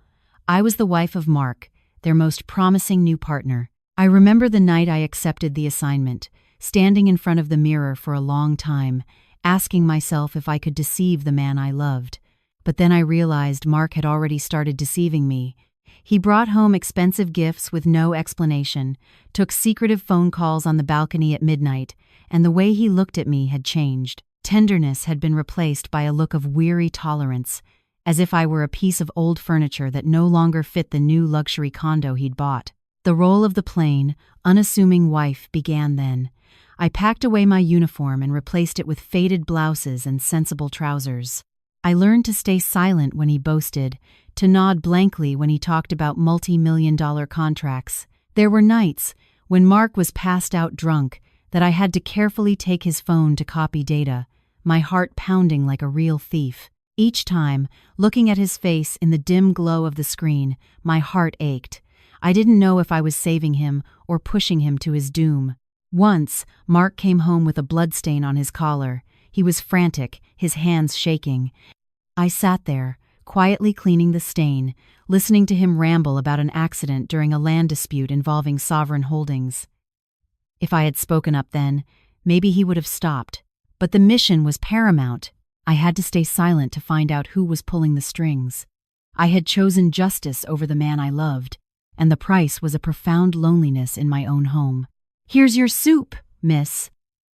I was the wife of Mark, their most promising new partner. I remember the night I accepted the assignment, standing in front of the mirror for a long time, asking myself if I could deceive the man I loved. But then I realized Mark had already started deceiving me. He brought home expensive gifts with no explanation, took secretive phone calls on the balcony at midnight, and the way he looked at me had changed. Tenderness had been replaced by a look of weary tolerance, as if I were a piece of old furniture that no longer fit the new luxury condo he'd bought. The role of the plain, unassuming wife began then. I packed away my uniform and replaced it with faded blouses and sensible trousers. I learned to stay silent when he boasted, to nod blankly when he talked about multi-million-dollar contracts. There were nights, when Mark was passed out drunk, that I had to carefully take his phone to copy data, my heart pounding like a real thief. Each time, looking at his face in the dim glow of the screen, my heart ached. I didn't know if I was saving him or pushing him to his doom. Once, Mark came home with a bloodstain on his collar. He was frantic, his hands shaking. I sat there, quietly cleaning the stain, listening to him ramble about an accident during a land dispute involving sovereign holdings. If I had spoken up then, maybe he would have stopped. But the mission was paramount. I had to stay silent to find out who was pulling the strings. I had chosen justice over the man I loved, and the price was a profound loneliness in my own home. "Here's your soup, miss."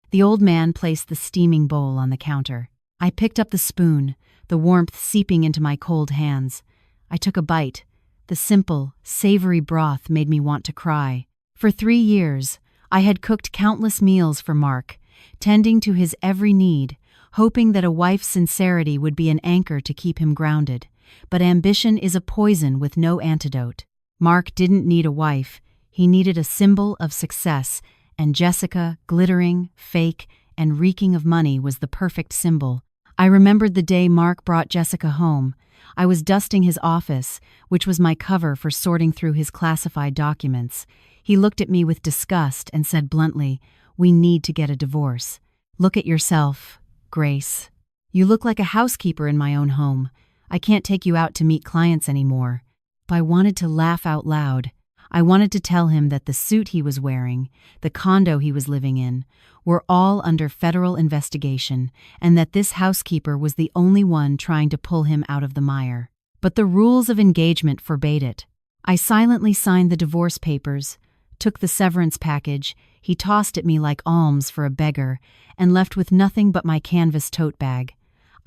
The old man placed the steaming bowl on the counter. I picked up the spoon, the warmth seeping into my cold hands. I took a bite. The simple, savory broth made me want to cry. For 3 years, I had cooked countless meals for Mark, tending to his every need, hoping that a wife's sincerity would be an anchor to keep him grounded. But ambition is a poison with no antidote. Mark didn't need a wife. He needed a symbol of success, and Jessica, glittering, fake, and reeking of money, was the perfect symbol. I remembered the day Mark brought Jessica home. I was dusting his office, which was my cover for sorting through his classified documents. He looked at me with disgust and said bluntly, "We need to get a divorce. Look at yourself, Grace. You look like a housekeeper in my own home. I can't take you out to meet clients anymore." I wanted to laugh out loud. I wanted to tell him that the suit he was wearing, the condo he was living in, were all under federal investigation, and that this housekeeper was the only one trying to pull him out of the mire. But the rules of engagement forbade it. I silently signed the divorce papers, took the severance package he tossed at me like alms for a beggar, and left with nothing but my canvas tote bag.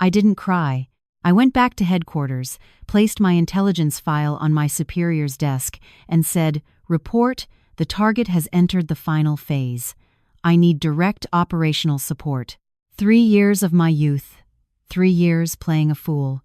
I didn't cry. I went back to headquarters, placed my intelligence file on my superior's desk, and said, "Report, the target has entered the final phase. I need direct operational support." 3 years of my youth, 3 years playing a fool.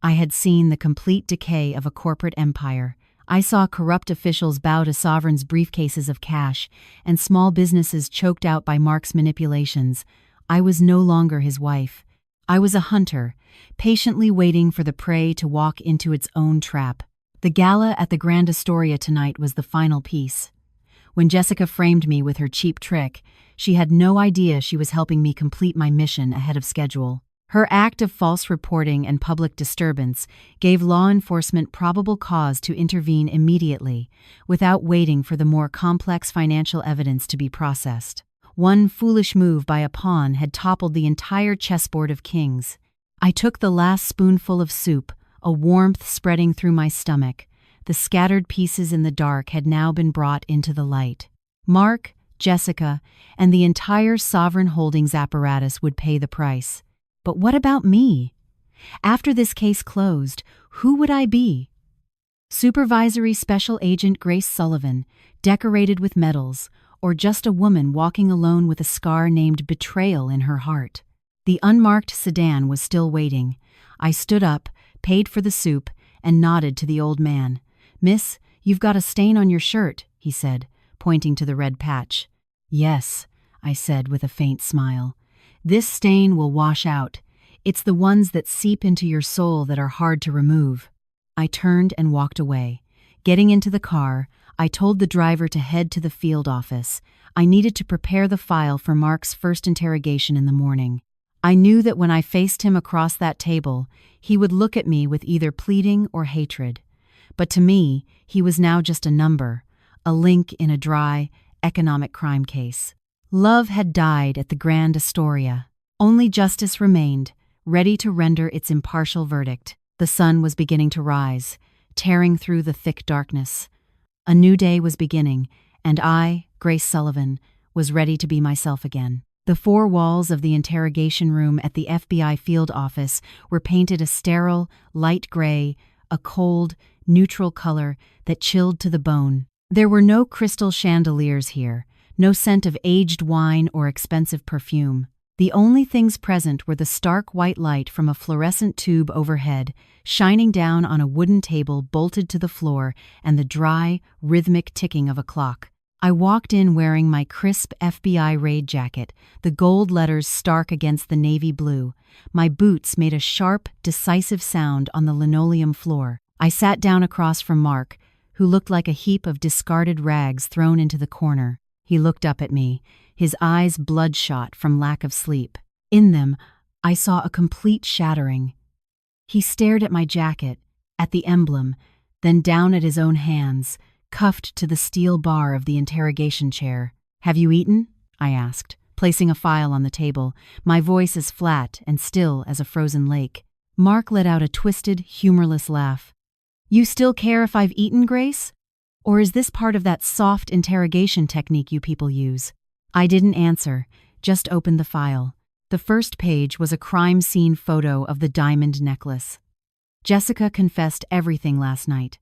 I had seen the complete decay of a corporate empire. I saw corrupt officials bow to sovereigns' briefcases of cash, and small businesses choked out by Mark's manipulations. I was no longer his wife. I was a hunter, patiently waiting for the prey to walk into its own trap. The gala at the Grand Astoria tonight was the final piece. When Jessica framed me with her cheap trick, she had no idea she was helping me complete my mission ahead of schedule. Her act of false reporting and public disturbance gave law enforcement probable cause to intervene immediately, without waiting for the more complex financial evidence to be processed. One foolish move by a pawn had toppled the entire chessboard of kings. I took the last spoonful of soup, a warmth spreading through my stomach. The scattered pieces in the dark had now been brought into the light. Mark, Jessica, and the entire Sovereign Holdings apparatus would pay the price. But what about me? After this case closed, who would I be? Supervisory Special Agent Grace Sullivan, decorated with medals, or just a woman walking alone with a scar named betrayal in her heart? The unmarked sedan was still waiting. I stood up, paid for the soup, and nodded to the old man. "Miss, you've got a stain on your shirt," he said, pointing to the red patch. "Yes," I said with a faint smile. "This stain will wash out. It's the ones that seep into your soul that are hard to remove." I turned and walked away. Getting into the car, I told the driver to head to the field office. I needed to prepare the file for Mark's first interrogation in the morning. I knew that when I faced him across that table, he would look at me with either pleading or hatred. But to me, he was now just a number, a link in a dry, economic crime case. Love had died at the Grand Astoria. Only justice remained, ready to render its impartial verdict. The sun was beginning to rise. tearing through the thick darkness. A new day was beginning, and I, Grace Sullivan, was ready to be myself again. The four walls of the interrogation room at the FBI field office were painted a sterile, light gray, a cold, neutral color that chilled to the bone. There were no crystal chandeliers here, no scent of aged wine or expensive perfume. The only things present were the stark white light from a fluorescent tube overhead, shining down on a wooden table bolted to the floor, and the dry, rhythmic ticking of a clock. I walked in wearing my crisp FBI raid jacket, the gold letters stark against the navy blue. My boots made a sharp, decisive sound on the linoleum floor. I sat down across from Mark, who looked like a heap of discarded rags thrown into the corner. He looked up at me, his eyes bloodshot from lack of sleep. In them, I saw a complete shattering. He stared at my jacket, at the emblem, then down at his own hands, cuffed to the steel bar of the interrogation chair. "Have you eaten?" I asked, placing a file on the table, my voice as flat and still as a frozen lake. Mark let out a twisted, humorless laugh. "You still care if I've eaten, Grace? Or is this part of that soft interrogation technique you people use?" I didn't answer, just opened the file. The first page was a crime scene photo of the diamond necklace. Jessica confessed everything last night.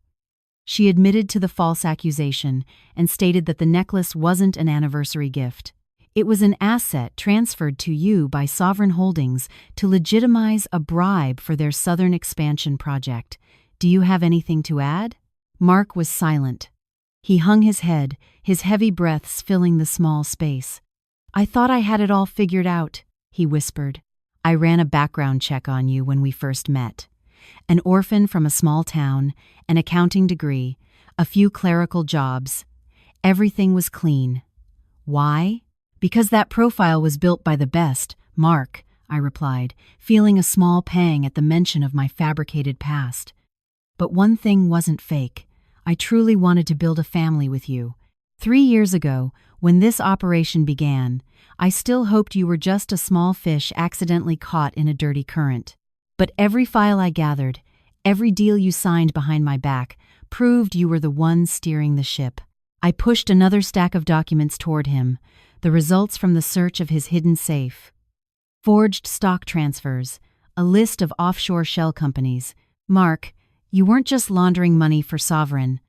She admitted to the false accusation and stated that the necklace wasn't an anniversary gift. It was an asset transferred to you by Sovereign Holdings to legitimize a bribe for their Southern expansion project. Do you have anything to add? Mark was silent. He hung his head, his heavy breaths filling the small space. "I thought I had it all figured out," he whispered. "I ran a background check on you when we first met. An orphan from a small town, an accounting degree, a few clerical jobs. Everything was clean. Why? Because that profile was built by the best, Mark," I replied, feeling a small pang at the mention of my fabricated past. "But one thing wasn't fake. I truly wanted to build a family with you. 3 years ago, when this operation began, I still hoped you were just a small fish accidentally caught in a dirty current. But every file I gathered, every deal you signed behind my back, proved you were the one steering the ship." I pushed another stack of documents toward him, the results from the search of his hidden safe. Forged stock transfers, a list of offshore shell companies. "Mark, you weren't just laundering money for Sovereign.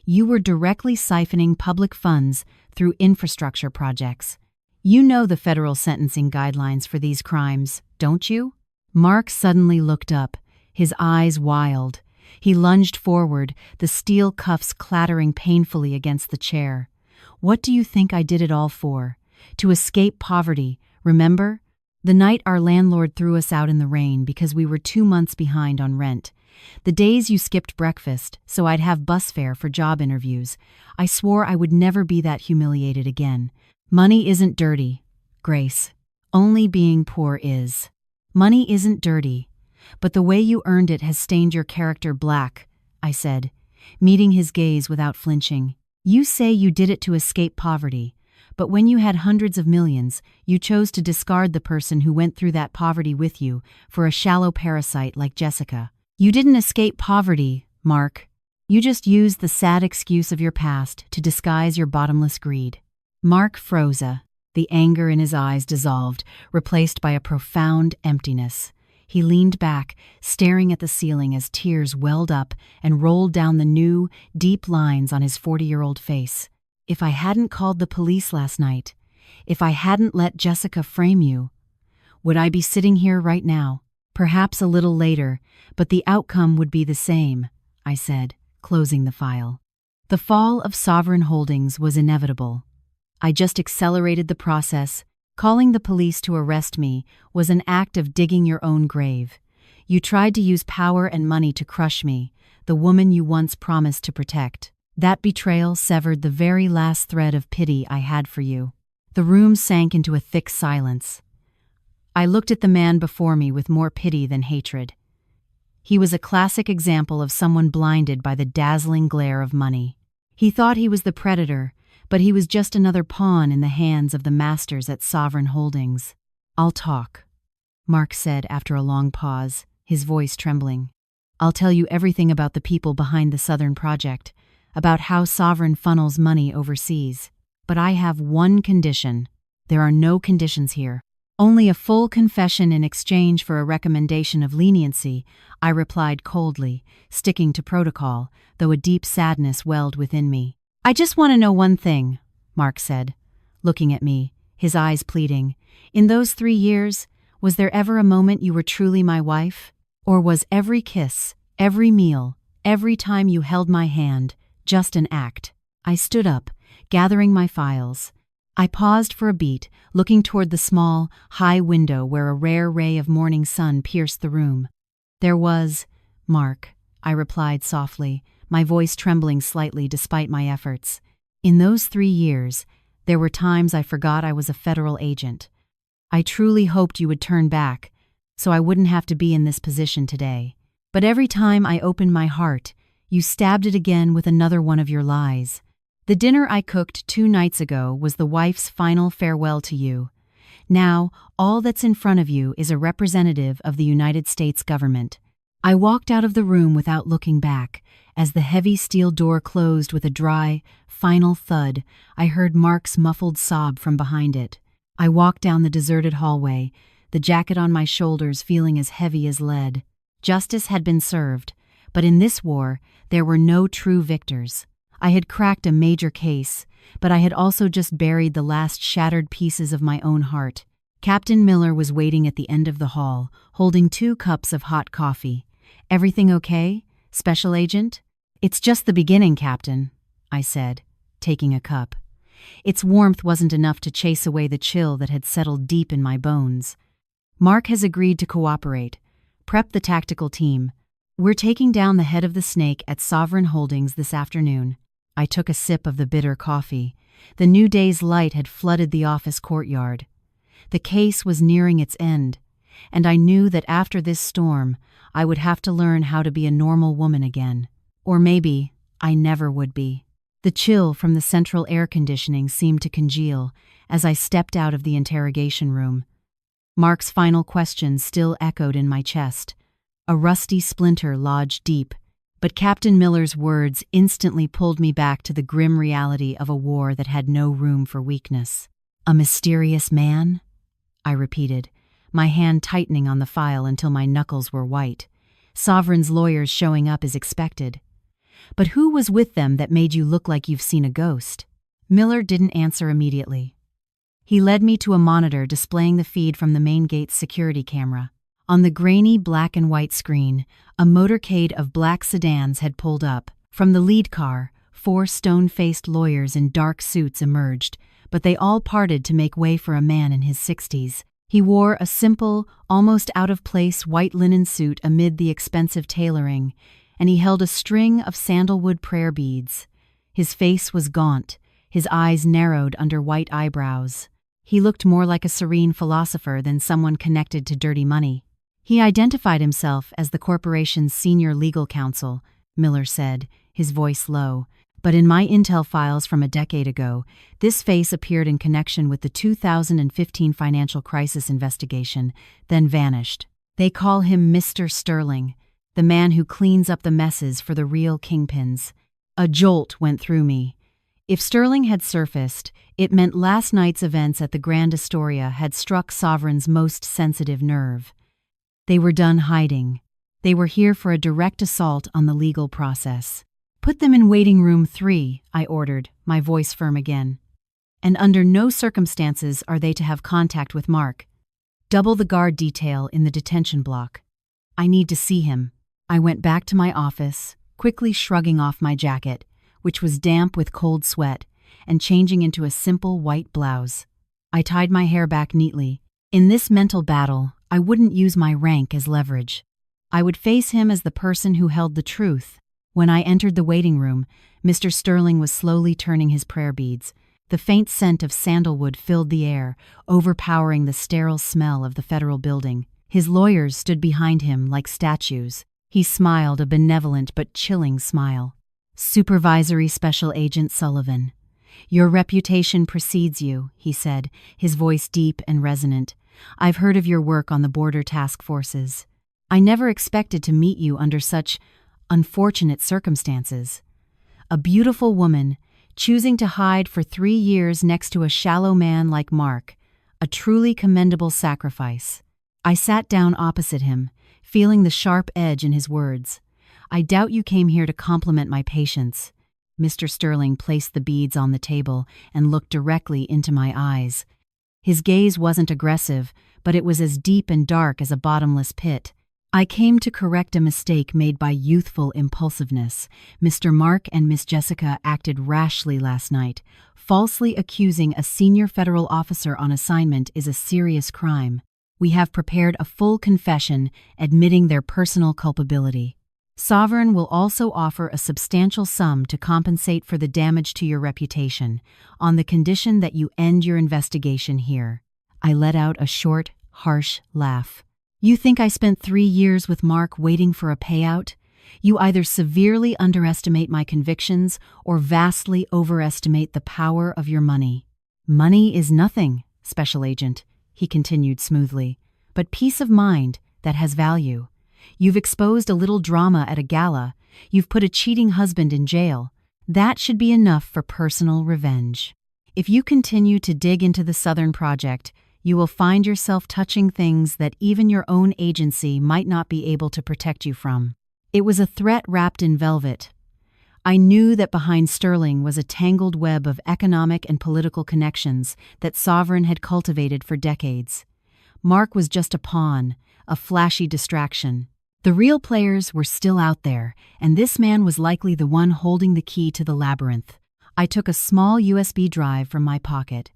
You were directly siphoning public funds through infrastructure projects. You know the federal sentencing guidelines for these crimes, don't you?" Mark suddenly looked up, his eyes wild. He lunged forward, the steel cuffs clattering painfully against the chair. "What do you think I did it all for? To escape poverty, remember? The night our landlord threw us out in the rain because we were 2 months behind on rent. The days you skipped breakfast so I'd have bus fare for job interviews. I swore I would never be that humiliated again. Money isn't dirty, Grace. Only being poor is. Money isn't dirty, but the way you earned it has stained your character black," I said, meeting his gaze without flinching. "You say you did it to escape poverty, but when you had hundreds of millions, you chose to discard the person who went through that poverty with you for a shallow parasite like Jessica. You didn't escape poverty, Mark. You just used the sad excuse of your past to disguise your bottomless greed." Mark froze. The anger in his eyes dissolved, replaced by a profound emptiness. He leaned back, staring at the ceiling as tears welled up and rolled down the new, deep lines on his 40-year-old face. "If I hadn't called the police last night, if I hadn't let Jessica frame you, would I be sitting here right now? Perhaps a little later, but the outcome would be the same," I said, closing the file. The fall of Sovereign Holdings was inevitable. I just accelerated the process. Calling the police to arrest me was an act of digging your own grave. You tried to use power and money to crush me, the woman you once promised to protect. That betrayal severed the very last thread of pity I had for you. The room sank into a thick silence. I looked at the man before me with more pity than hatred. He was a classic example of someone blinded by the dazzling glare of money. He thought he was the predator, but he was just another pawn in the hands of the masters at Sovereign Holdings. "I'll talk," Mark said after a long pause, his voice trembling. I'll tell you everything about the people behind the Southern Project, about how Sovereign funnels money overseas. But I have one condition. There are no conditions here. Only a full confession in exchange for a recommendation of leniency, I replied coldly, sticking to protocol, though a deep sadness welled within me. I just want to know one thing, Mark said, looking at me, his eyes pleading. In those 3 years, was there ever a moment you were truly my wife? Or was every kiss, every meal, every time you held my hand, just an act? I stood up, gathering my files. I paused for a beat, looking toward the small, high window where a rare ray of morning sun pierced the room. There was, Mark, I replied softly, my voice trembling slightly despite my efforts. In those 3 years, there were times I forgot I was a federal agent. I truly hoped you would turn back, so I wouldn't have to be in this position today. But every time I opened my heart, you stabbed it again with another one of your lies. The dinner I cooked 2 nights ago was the wife's final farewell to you. Now, all that's in front of you is a representative of the United States government. I walked out of the room without looking back. As the heavy steel door closed with a dry, final thud, I heard Mark's muffled sob from behind it. I walked down the deserted hallway, the jacket on my shoulders feeling as heavy as lead. Justice had been served, but in this war, there were no true victors. I had cracked a major case, but I had also just buried the last shattered pieces of my own heart. Captain Miller was waiting at the end of the hall, holding 2 cups of hot coffee. "Everything okay, Special Agent?" "It's just the beginning, Captain," I said, taking a cup. Its warmth wasn't enough to chase away the chill that had settled deep in my bones. "Mark has agreed to cooperate. Prep the tactical team. We're taking down the head of the snake at Sovereign Holdings this afternoon." I took a sip of the bitter coffee. The new day's light had flooded the office courtyard. The case was nearing its end, and I knew that after this storm, I would have to learn how to be a normal woman again. Or maybe I never would be. The chill from the central air conditioning seemed to congeal as I stepped out of the interrogation room. Mark's final question still echoed in my chest. A rusty splinter lodged deep, but Captain Miller's words instantly pulled me back to the grim reality of a war that had no room for weakness. "A mysterious man?" I repeated, my hand tightening on the file until my knuckles were white. "Sovereign's lawyers showing up as expected. But who was with them that made you look like you've seen a ghost?" Miller didn't answer immediately. He led me to a monitor displaying the feed from the main gate's security camera. On the grainy black and white screen, a motorcade of black sedans had pulled up. From the lead car, 4 stone-faced lawyers in dark suits emerged, but they all parted to make way for a man in his 60s. He wore a simple, almost out-of-place white linen suit amid the expensive tailoring, and he held a string of sandalwood prayer beads. His face was gaunt, his eyes narrowed under white eyebrows. He looked more like a serene philosopher than someone connected to dirty money. He identified himself as the corporation's senior legal counsel, Miller said, his voice low. But in my intel files from a decade ago, this face appeared in connection with the 2015 financial crisis investigation, then vanished. "They call him Mr. Sterling, the man who cleans up the messes for the real kingpins." A jolt went through me. If Sterling had surfaced, it meant last night's events at the Grand Astoria had struck Sovereign's most sensitive nerve. They were done hiding. They were here for a direct assault on the legal process. "Put them in waiting room 3, I ordered, my voice firm again. "And under no circumstances are they to have contact with Mark. Double the guard detail in the detention block. I need to see him." I went back to my office, quickly shrugging off my jacket, which was damp with cold sweat, and changing into a simple white blouse. I tied my hair back neatly. In this mental battle, I wouldn't use my rank as leverage. I would face him as the person who held the truth. When I entered the waiting room, Mr. Sterling was slowly turning his prayer beads. The faint scent of sandalwood filled the air, overpowering the sterile smell of the federal building. His lawyers stood behind him like statues. He smiled a benevolent but chilling smile. "Supervisory Special Agent Sullivan, your reputation precedes you," he said, his voice deep and resonant. "I've heard of your work on the border task forces. I never expected to meet you under such unfortunate circumstances. A beautiful woman, choosing to hide for 3 years next to a shallow man like Mark, a truly commendable sacrifice. I sat down opposite him, feeling the sharp edge in his words. I doubt you came here to compliment my patience. Mr. Sterling placed the beads on the table and looked directly into my eyes. His gaze wasn't aggressive, but it was as deep and dark as a bottomless pit. I came to correct a mistake made by youthful impulsiveness. Mr. Mark and Miss Jessica acted rashly last night. Falsely accusing a senior federal officer on assignment is a serious crime. We have prepared a full confession admitting their personal culpability. Sovereign will also offer a substantial sum to compensate for the damage to your reputation, on the condition that you end your investigation here. I let out a short, harsh laugh. You think I spent 3 years with Mark waiting for a payout? You either severely underestimate my convictions or vastly overestimate the power of your money. Money is nothing, Special Agent, he continued smoothly, but peace of mind that has value. You've exposed a little drama at a gala. You've put a cheating husband in jail. That should be enough for personal revenge. If you continue to dig into the Southern Project, you will find yourself touching things that even your own agency might not be able to protect you from. It was a threat wrapped in velvet. I knew that behind Sterling was a tangled web of economic and political connections that Sovereign had cultivated for decades. Mark was just a pawn, a flashy distraction. The real players were still out there, and this man was likely the one holding the key to the labyrinth. I took a small USB drive from my pocket.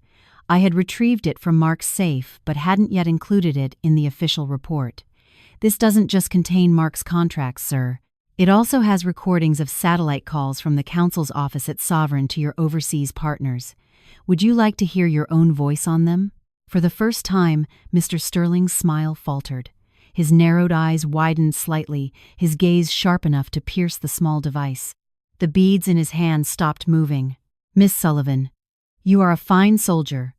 I had retrieved it from Mark's safe, but hadn't yet included it in the official report. This doesn't just contain Mark's contracts, sir. It also has recordings of satellite calls from the Council's office at Sovereign to your overseas partners. Would you like to hear your own voice on them? For the first time, Mr. Sterling's smile faltered. His narrowed eyes widened slightly, his gaze sharp enough to pierce the small device. The beads in his hand stopped moving. Miss Sullivan, you are a fine soldier,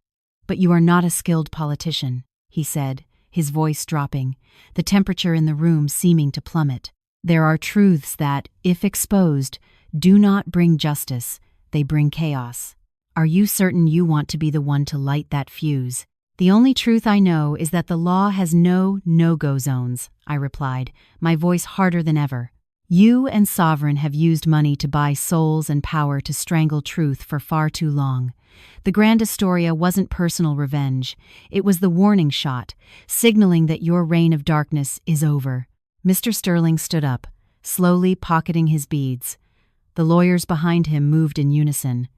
but you are not a skilled politician, he said, his voice dropping, the temperature in the room seeming to plummet. There are truths that, if exposed, do not bring justice, they bring chaos. Are you certain you want to be the one to light that fuse? The only truth I know is that the law has no no-go zones, I replied, my voice harder than ever. You and Sovereign have used money to buy souls and power to strangle truth for far too long. The Grand Astoria wasn't personal revenge. It was the warning shot, signaling that your reign of darkness is over. Mr. Sterling stood up, slowly pocketing his beads. The lawyers behind him moved in unison.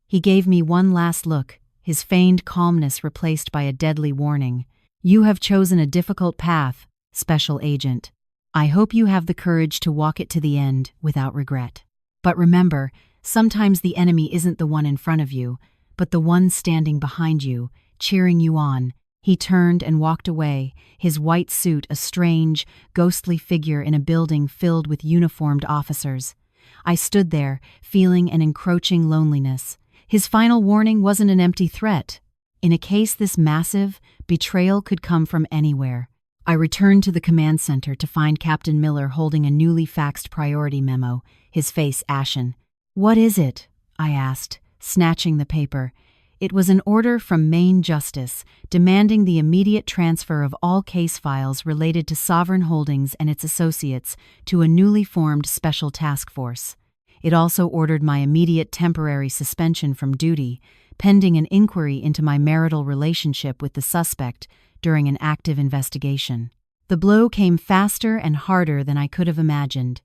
He gave me one last look, his feigned calmness replaced by a deadly warning. You have chosen a difficult path, Special Agent. I hope you have the courage to walk it to the end without regret. But remember, sometimes the enemy isn't the one in front of you, but the one standing behind you, cheering you on. He turned and walked away, his white suit a strange, ghostly figure in a building filled with uniformed officers. I stood there, feeling an encroaching loneliness. His final warning wasn't an empty threat. In a case this massive, betrayal could come from anywhere. I returned to the command center to find Captain Miller holding a newly faxed priority memo, his face ashen. "What is it?" I asked, snatching the paper. It was an order from Maine Justice, demanding the immediate transfer of all case files related to Sovereign Holdings and its associates to a newly formed special task force. It also ordered my immediate temporary suspension from duty, pending an inquiry into my marital relationship with the suspect during an active investigation. The blow came faster and harder than I could have imagined.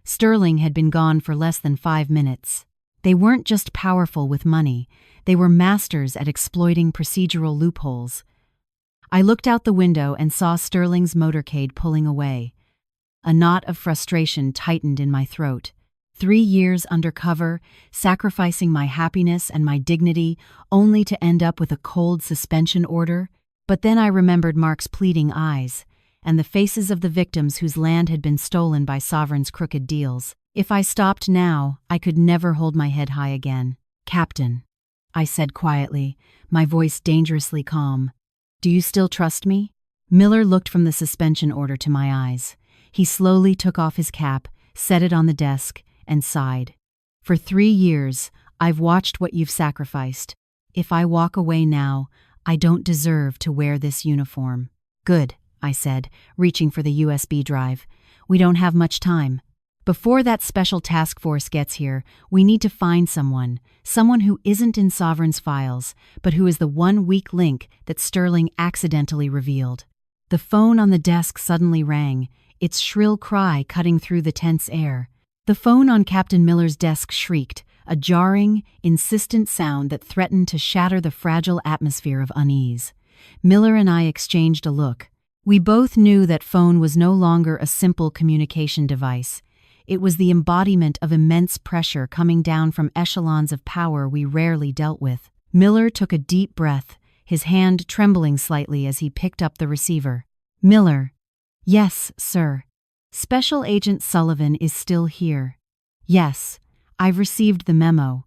Sterling had been gone for less than 5 minutes. They weren't just powerful with money, they were masters at exploiting procedural loopholes. I looked out the window and saw Sterling's motorcade pulling away. A knot of frustration tightened in my throat. 3 years undercover, sacrificing my happiness and my dignity, only to end up with a cold suspension order. But then I remembered Mark's pleading eyes, and the faces of the victims whose land had been stolen by Sovereign's crooked deals. If I stopped now, I could never hold my head high again. "Captain," I said quietly, my voice dangerously calm, "do you still trust me?" Miller looked from the suspension order to my eyes. He slowly took off his cap, set it on the desk, and sighed. For 3 years, I've watched what you've sacrificed. If I walk away now, I don't deserve to wear this uniform. Good, I said, reaching for the USB drive. We don't have much time. Before that special task force gets here, we need to find someone who isn't in Sovereign's files, but who is the one weak link that Sterling accidentally revealed. The phone on the desk suddenly rang, its shrill cry cutting through the tense air. The phone on Captain Miller's desk shrieked, a jarring, insistent sound that threatened to shatter the fragile atmosphere of unease. Miller and I exchanged a look. We both knew that phone was no longer a simple communication device. It was the embodiment of immense pressure coming down from echelons of power we rarely dealt with. Miller took a deep breath, his hand trembling slightly as he picked up the receiver. Miller. Yes, sir. Special Agent Sullivan is still here. Yes, I've received the memo.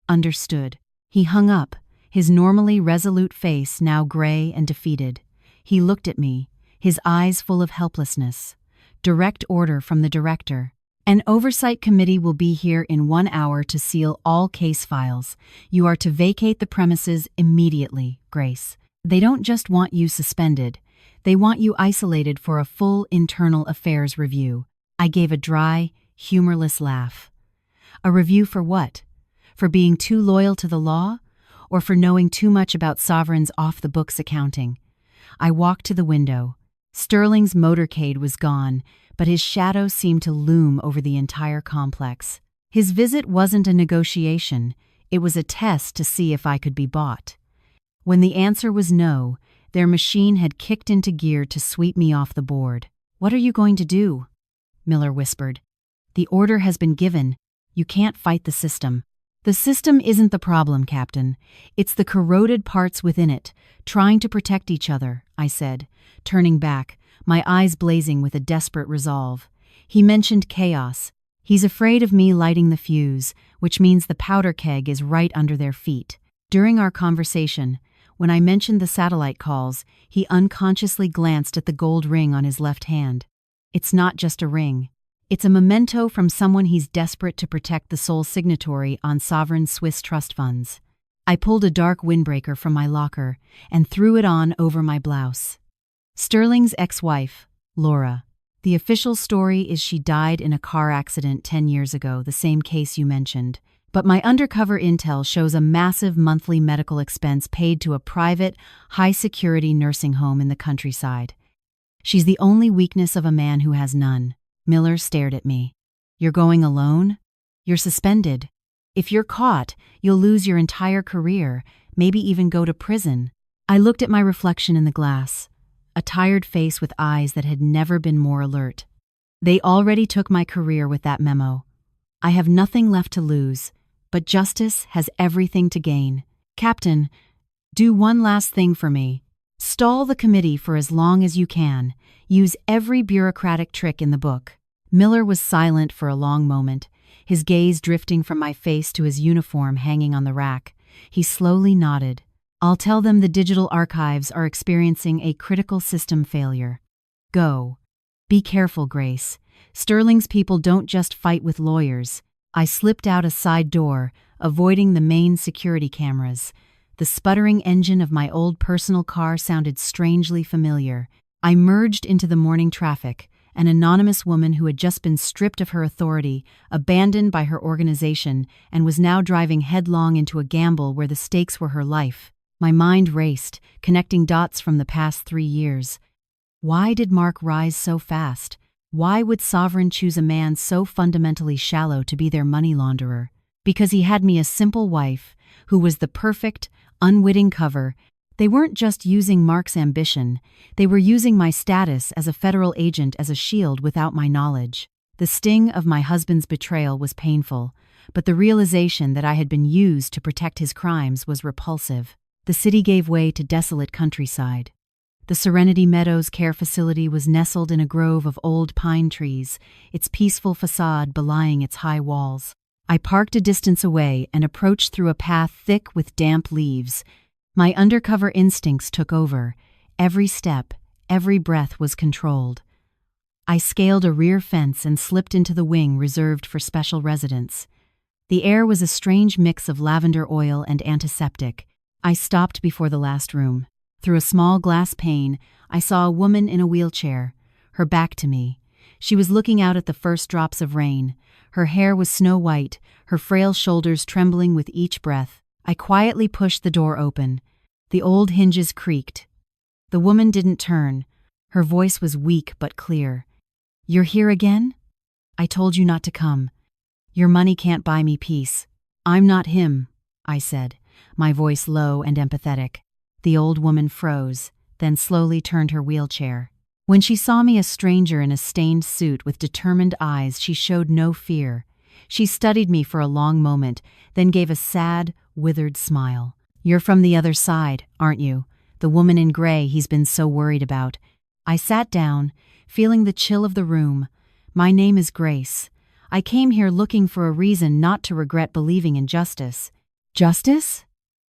Understood. He hung up, his normally resolute face now gray and defeated. He looked at me, his eyes full of helplessness. Direct order from the director. An oversight committee will be here in 1 hour to seal all case files. You are to vacate the premises immediately, Grace. They don't just want you suspended. They want you isolated for a full internal affairs review. I gave a dry, humorless laugh. A review for what? For being too loyal to the law? Or for knowing too much about Sovereign's off-the-books accounting? I walked to the window. Sterling's motorcade was gone, but his shadow seemed to loom over the entire complex. His visit wasn't a negotiation, it was a test to see if I could be bought. When the answer was no, their machine had kicked into gear to sweep me off the board. What are you going to do? Miller whispered. The order has been given. You can't fight the system. The system isn't the problem, Captain. It's the corroded parts within it, trying to protect each other, I said, turning back, my eyes blazing with a desperate resolve. He mentioned chaos. He's afraid of me lighting the fuse, which means the powder keg is right under their feet. During our conversation, when I mentioned the satellite calls, he unconsciously glanced at the gold ring on his left hand. It's not just a ring. It's a memento from someone he's desperate to protect, the sole signatory on sovereign Swiss trust funds. I pulled a dark windbreaker from my locker and threw it on over my blouse. Sterling's ex-wife, Laura. The official story is she died in a car accident 10 years ago, the same case you mentioned. But my undercover intel shows a massive monthly medical expense paid to a private, high-security nursing home in the countryside. She's the only weakness of a man who has none. Miller stared at me. You're going alone? You're suspended. If you're caught, you'll lose your entire career, maybe even go to prison. I looked at my reflection in the glass, a tired face with eyes that had never been more alert. They already took my career with that memo. I have nothing left to lose, but justice has everything to gain. Captain, do one last thing for me. Stall the committee for as long as you can. Use every bureaucratic trick in the book. Miller was silent for a long moment, his gaze drifting from my face to his uniform hanging on the rack. He slowly nodded. I'll tell them the digital archives are experiencing a critical system failure. Go. Be careful, Grace. Sterling's people don't just fight with lawyers. I slipped out a side door, avoiding the main security cameras. The sputtering engine of my old personal car sounded strangely familiar. I merged into the morning traffic, an anonymous woman who had just been stripped of her authority, abandoned by her organization, and was now driving headlong into a gamble where the stakes were her life. My mind raced, connecting dots from the past 3 years. Why did Mark rise so fast? Why would Sovereign choose a man so fundamentally shallow to be their money launderer? Because he had me a simple wife, who was the perfect, unwitting cover. They weren't just using Mark's ambition, they were using my status as a federal agent as a shield without my knowledge. The sting of my husband's betrayal was painful, but the realization that I had been used to protect his crimes was repulsive. The city gave way to desolate countryside. The Serenity Meadows care facility was nestled in a grove of old pine trees, its peaceful facade belying its high walls. I parked a distance away and approached through a path thick with damp leaves. My undercover instincts took over. Every step, Every breath was controlled. I scaled a rear fence and slipped into the wing reserved for special residents. The air was a strange mix of lavender oil and antiseptic. I stopped before the last room. Through a small glass pane, I saw a woman in a wheelchair, her back to me. She was looking out at the first drops of rain. Her hair was snow-white, her frail shoulders trembling with each breath. I quietly pushed the door open. The old hinges creaked. The woman didn't turn. Her voice was weak but clear. "You're here again? I told you not to come. Your money can't buy me peace." "I'm not him," I said, my voice low and empathetic. The old woman froze, then slowly turned her wheelchair. When she saw me, a stranger in a stained suit with determined eyes, she showed no fear. She studied me for a long moment, then gave a sad, withered smile. "You're from the other side, aren't you? The woman in gray he's been so worried about." I sat down, feeling the chill of the room. "My name is Grace. I came here looking for a reason not to regret believing in justice." "Justice?"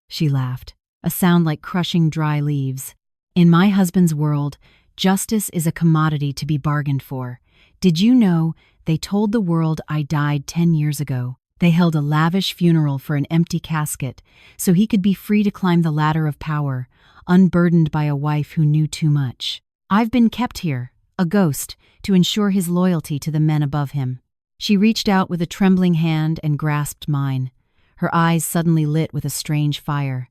She laughed, a sound like crushing dry leaves. "In my husband's world, justice is a commodity to be bargained for. Did you know they told the world I died 10 years ago? They held a lavish funeral for an empty casket, so he could be free to climb the ladder of power, unburdened by a wife who knew too much. I've been kept here, a ghost, to ensure his loyalty to the men above him." She reached out with a trembling hand and grasped mine. Her eyes suddenly lit with a strange fire.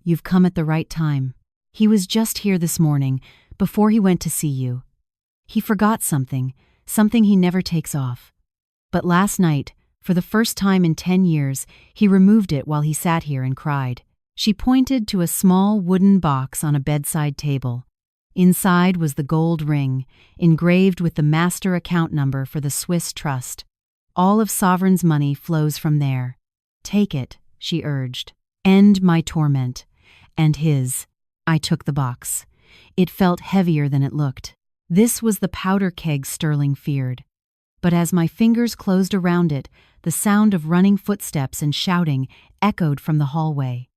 "You've come at the right time. He was just here this morning, before he went to see you. He forgot something he never takes off. But last night, for the first time in 10 years, he removed it while he sat here and cried." She pointed to a small wooden box on a bedside table. Inside was the gold ring, engraved with the master account number for the Swiss trust. "All of Sovereign's money flows from there. Take it," she urged. "End my torment. And his." I took the box. It felt heavier than it looked. This was the powder keg Sterling feared. But as my fingers closed around it, the sound of running footsteps and shouting echoed from the hallway.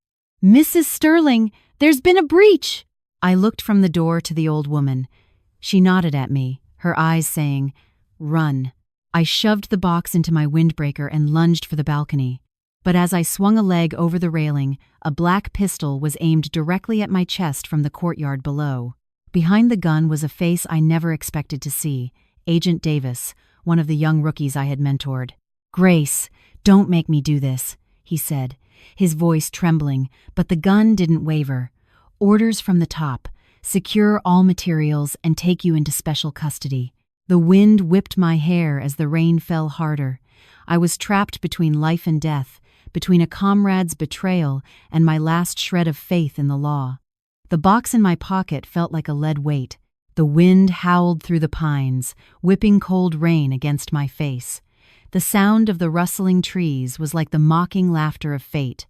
"Mrs. Sterling, there's been a breach!" I looked from the door to the old woman. She nodded at me, her eyes saying, "Run." I shoved the box into my windbreaker and lunged for the balcony. But as I swung a leg over the railing, a black pistol was aimed directly at my chest from the courtyard below. Behind the gun was a face I never expected to see, Agent Davis, one of the young rookies I had mentored. "Grace, don't make me do this," he said, his voice trembling, but the gun didn't waver. "Orders from the top. Secure all materials and take you into special custody." The wind whipped my hair as the rain fell harder. I was trapped between life and death, between a comrade's betrayal and my last shred of faith in the law. The box in my pocket felt like a lead weight. The wind howled through the pines, whipping cold rain against my face. The sound of the rustling trees was like the mocking laughter of fate.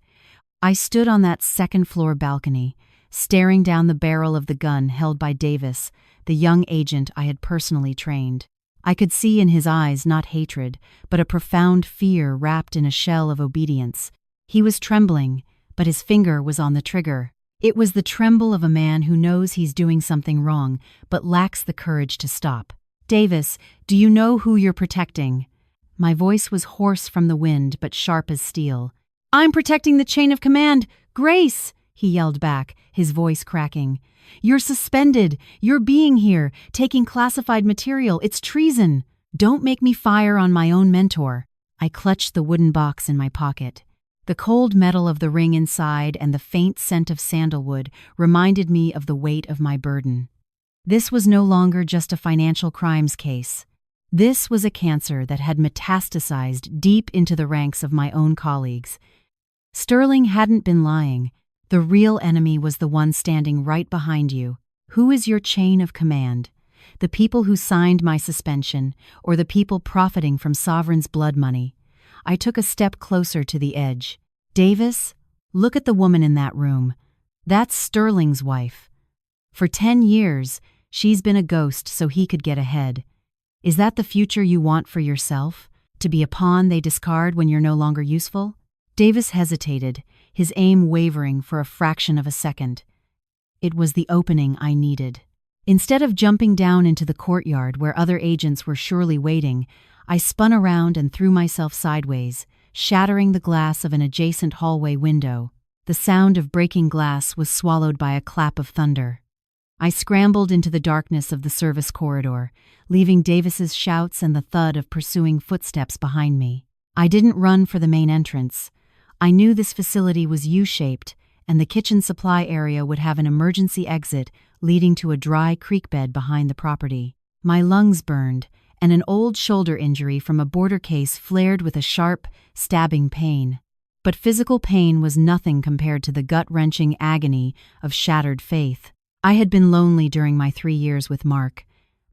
I stood on that second-floor balcony, staring down the barrel of the gun held by Davis, the young agent I had personally trained. I could see in his eyes not hatred, but a profound fear wrapped in a shell of obedience. He was trembling, but his finger was on the trigger. It was the tremble of a man who knows he's doing something wrong, but lacks the courage to stop. "Davis, do you know who you're protecting?" My voice was hoarse from the wind, but sharp as steel. "I'm protecting the chain of command, Grace!" he yelled back, his voice cracking. "You're suspended. You're being here, taking classified material. It's treason. Don't make me fire on my own mentor." I clutched the wooden box in my pocket. The cold metal of the ring inside and the faint scent of sandalwood reminded me of the weight of my burden. This was no longer just a financial crimes case. This was a cancer that had metastasized deep into the ranks of my own colleagues. Sterling hadn't been lying. The real enemy was the one standing right behind you. Who is your chain of command? The people who signed my suspension, or the people profiting from Sovereign's blood money? I took a step closer to the edge. "Davis, look at the woman in that room. That's Sterling's wife. For 10 years, she's been a ghost so he could get ahead. Is that the future you want for yourself? To be a pawn they discard when you're no longer useful?" Davis hesitated, his aim wavering for a fraction of a second. It was the opening I needed. Instead of jumping down into the courtyard where other agents were surely waiting, I spun around and threw myself sideways, shattering the glass of an adjacent hallway window. The sound of breaking glass was swallowed by a clap of thunder. I scrambled into the darkness of the service corridor, leaving Davis's shouts and the thud of pursuing footsteps behind me. I didn't run for the main entrance. I knew this facility was U-shaped, and the kitchen supply area would have an emergency exit leading to a dry creek bed behind the property. My lungs burned, and an old shoulder injury from a border case flared with a sharp, stabbing pain. But physical pain was nothing compared to the gut-wrenching agony of shattered faith. I had been lonely during my 3 years with Mark,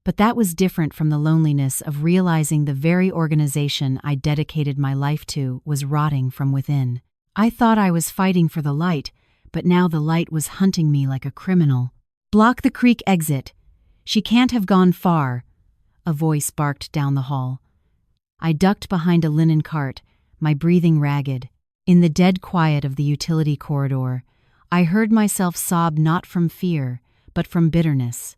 but that was different from the loneliness of realizing the very organization I dedicated my life to was rotting from within. I thought I was fighting for the light, but now the light was hunting me like a criminal. "Block the creek exit. She can't have gone far," a voice barked down the hall. I ducked behind a linen cart, my breathing ragged. In the dead quiet of the utility corridor, I heard myself sob not from fear, but from bitterness.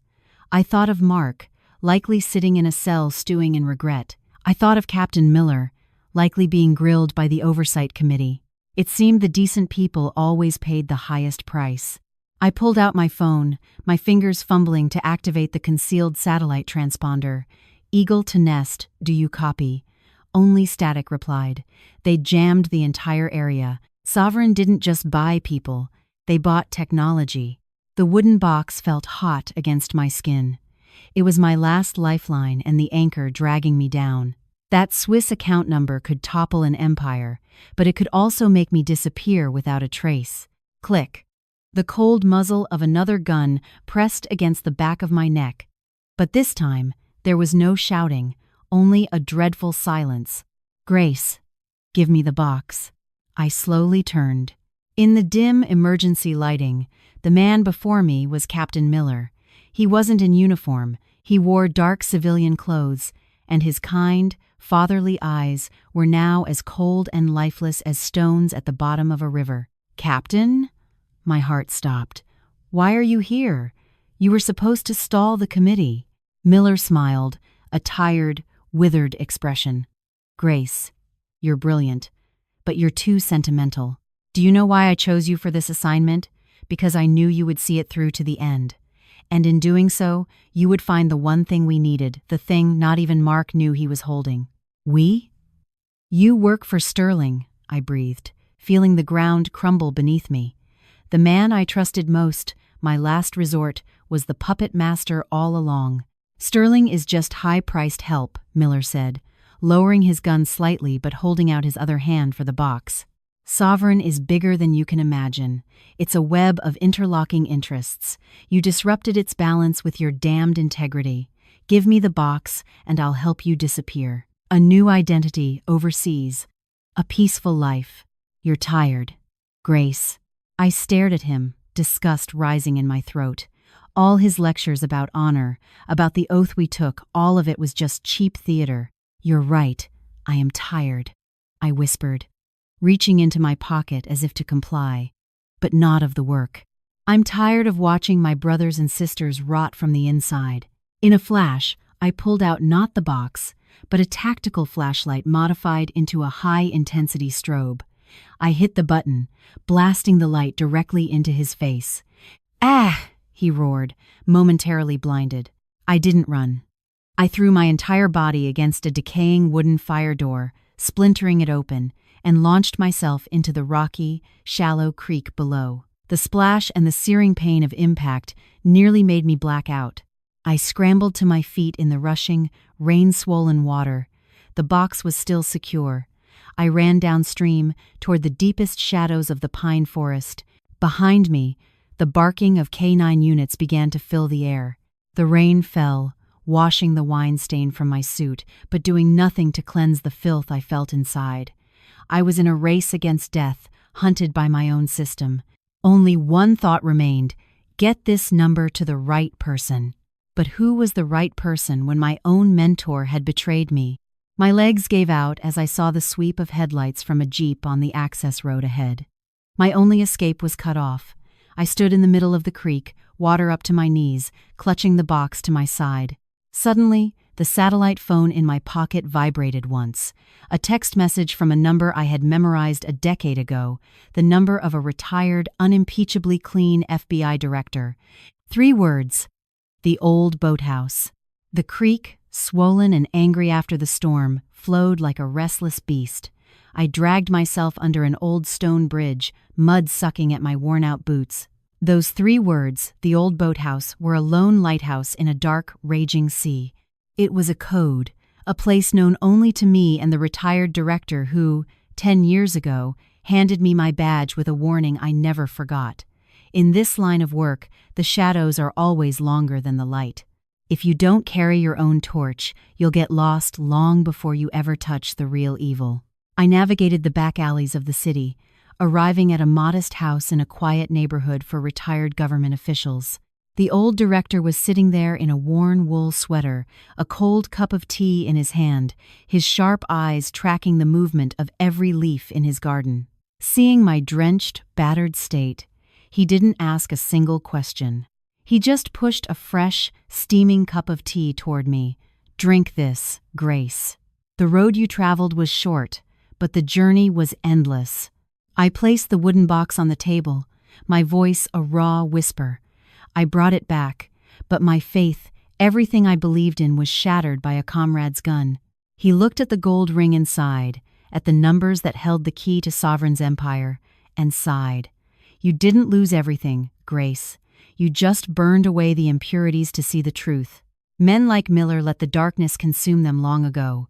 I thought of Mark, likely sitting in a cell stewing in regret. I thought of Captain Miller, likely being grilled by the oversight committee. It seemed the decent people always paid the highest price. I pulled out my phone, my fingers fumbling to activate the concealed satellite transponder. "Eagle to Nest, do you copy?" Only static replied. They jammed the entire area. Sovereign didn't just buy people, they bought technology. The wooden box felt hot against my skin. It was my last lifeline and the anchor dragging me down. That Swiss account number could topple an empire, but it could also make me disappear without a trace. Click. The cold muzzle of another gun pressed against the back of my neck. But this time, there was no shouting, only a dreadful silence. "Grace, give me the box." I slowly turned. In the dim emergency lighting, the man before me was Captain Miller. He wasn't in uniform, he wore dark civilian clothes, and his kind, fatherly eyes were now as cold and lifeless as stones at the bottom of a river. "Captain?" My heart stopped. "Why are you here? You were supposed to stall the committee." Miller smiled, a tired, withered expression. "Grace, you're brilliant, but you're too sentimental. Do you know why I chose you for this assignment? Because I knew you would see it through to the end. And in doing so, you would find the one thing we needed, the thing not even Mark knew he was holding." "We?" "You work for Sterling," I breathed, feeling the ground crumble beneath me. The man I trusted most, my last resort, was the puppet master all along. "Sterling is just high-priced help," Miller said, lowering his gun slightly but holding out his other hand for the box. "Sovereign is bigger than you can imagine. It's a web of interlocking interests. You disrupted its balance with your damned integrity. Give me the box, and I'll help you disappear. A new identity overseas. A peaceful life. You're tired. Grace." I stared at him, disgust rising in my throat. All his lectures about honor, about the oath we took, all of it was just cheap theater. "You're right. I am tired," I whispered, reaching into my pocket as if to comply, but not of the work. "I'm tired of watching my brothers and sisters rot from the inside." In a flash, I pulled out not the box, but a tactical flashlight modified into a high-intensity strobe. I hit the button, blasting the light directly into his face. "Ah!" he roared, momentarily blinded. I didn't run. I threw my entire body against a decaying wooden fire door, splintering it open, and launched myself into the rocky, shallow creek below. The splash and the searing pain of impact nearly made me black out. I scrambled to my feet in the rushing, rain-swollen water. The box was still secure. I ran downstream toward the deepest shadows of the pine forest. Behind me, the barking of K9 units began to fill the air. The rain fell, washing the wine stain from my suit, but doing nothing to cleanse the filth I felt inside. I was in a race against death, hunted by my own system. Only one thought remained: get this number to the right person. But who was the right person when my own mentor had betrayed me? My legs gave out as I saw the sweep of headlights from a Jeep on the access road ahead. My only escape was cut off. I stood in the middle of the creek, water up to my knees, clutching the box to my side. Suddenly, the satellite phone in my pocket vibrated once. A text message from a number I had memorized a decade ago, the number of a retired, unimpeachably clean FBI director. 3 words: the old boathouse. The creek, swollen and angry after the storm, flowed like a restless beast. I dragged myself under an old stone bridge, mud sucking at my worn-out boots. Those 3 words, the old boathouse, were a lone lighthouse in a dark, raging sea. It was a code, a place known only to me and the retired director who, 10 years ago, handed me my badge with a warning I never forgot. In this line of work, the shadows are always longer than the light. If you don't carry your own torch, you'll get lost long before you ever touch the real evil. I navigated the back alleys of the city, arriving at a modest house in a quiet neighborhood for retired government officials. The old director was sitting there in a worn wool sweater, a cold cup of tea in his hand, his sharp eyes tracking the movement of every leaf in his garden. Seeing my drenched, battered state, he didn't ask a single question. He just pushed a fresh, steaming cup of tea toward me. "Drink this, Grace. The road you traveled was short, but the journey was endless." I placed the wooden box on the table, my voice a raw whisper. I brought it back, but my faith, everything I believed in, was shattered by a comrade's gun. He looked at the gold ring inside, at the numbers that held the key to Sovereign's empire, and sighed. "You didn't lose everything, Grace. You just burned away the impurities to see the truth. Men like Miller let the darkness consume them long ago.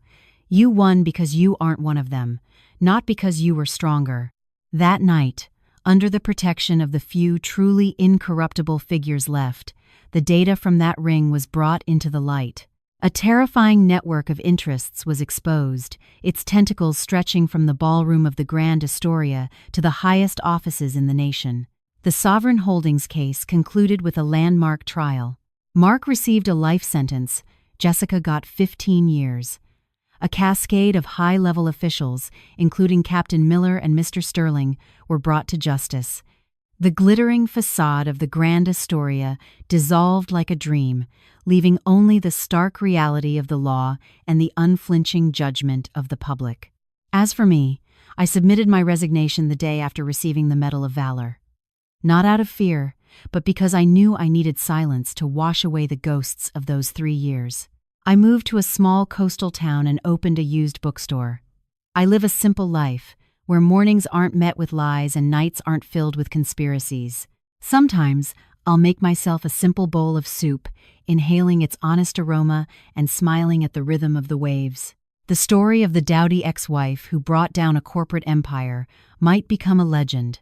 You won because you aren't one of them, not because you were stronger." That night, under the protection of the few truly incorruptible figures left, the data from that ring was brought into the light. A terrifying network of interests was exposed, its tentacles stretching from the ballroom of the Grand Astoria to the highest offices in the nation. The Sovereign Holdings case concluded with a landmark trial. Mark received a life sentence, Jessica got 15 years. A cascade of high-level officials, including Captain Miller and Mr. Sterling, were brought to justice. The glittering facade of the Grand Astoria dissolved like a dream, leaving only the stark reality of the law and the unflinching judgment of the public. As for me, I submitted my resignation the day after receiving the Medal of Valor. Not out of fear, but because I knew I needed silence to wash away the ghosts of those 3 years. I moved to a small coastal town and opened a used bookstore. I live a simple life, where mornings aren't met with lies and nights aren't filled with conspiracies. Sometimes, I'll make myself a simple bowl of soup, inhaling its honest aroma and smiling at the rhythm of the waves. The story of the dowdy ex-wife who brought down a corporate empire might become a legend,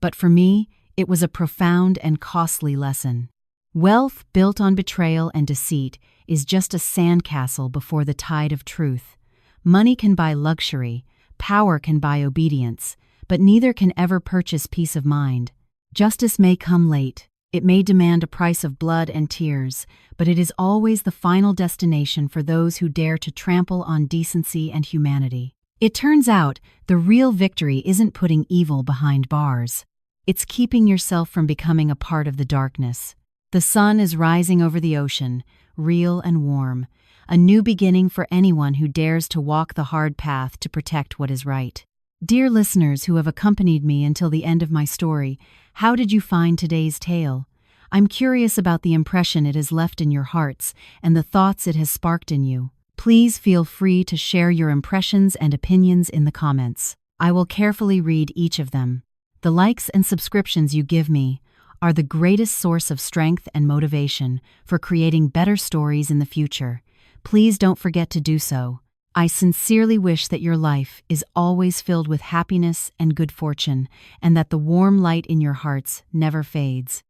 but for me, it was a profound and costly lesson. Wealth built on betrayal and deceit is just a sandcastle before the tide of truth. Money can buy luxury, power can buy obedience, but neither can ever purchase peace of mind. Justice may come late, it may demand a price of blood and tears, but it is always the final destination for those who dare to trample on decency and humanity. It turns out, the real victory isn't putting evil behind bars. It's keeping yourself from becoming a part of the darkness. The sun is rising over the ocean, real and warm, a new beginning for anyone who dares to walk the hard path to protect what is right. Dear listeners who have accompanied me until the end of my story, how did you find today's tale? I'm curious about the impression it has left in your hearts and the thoughts it has sparked in you. Please feel free to share your impressions and opinions in the comments. I will carefully read each of them. The likes and subscriptions you give me are the greatest source of strength and motivation for creating better stories in the future. Please don't forget to do so. I sincerely wish that your life is always filled with happiness and good fortune, and that the warm light in your hearts never fades.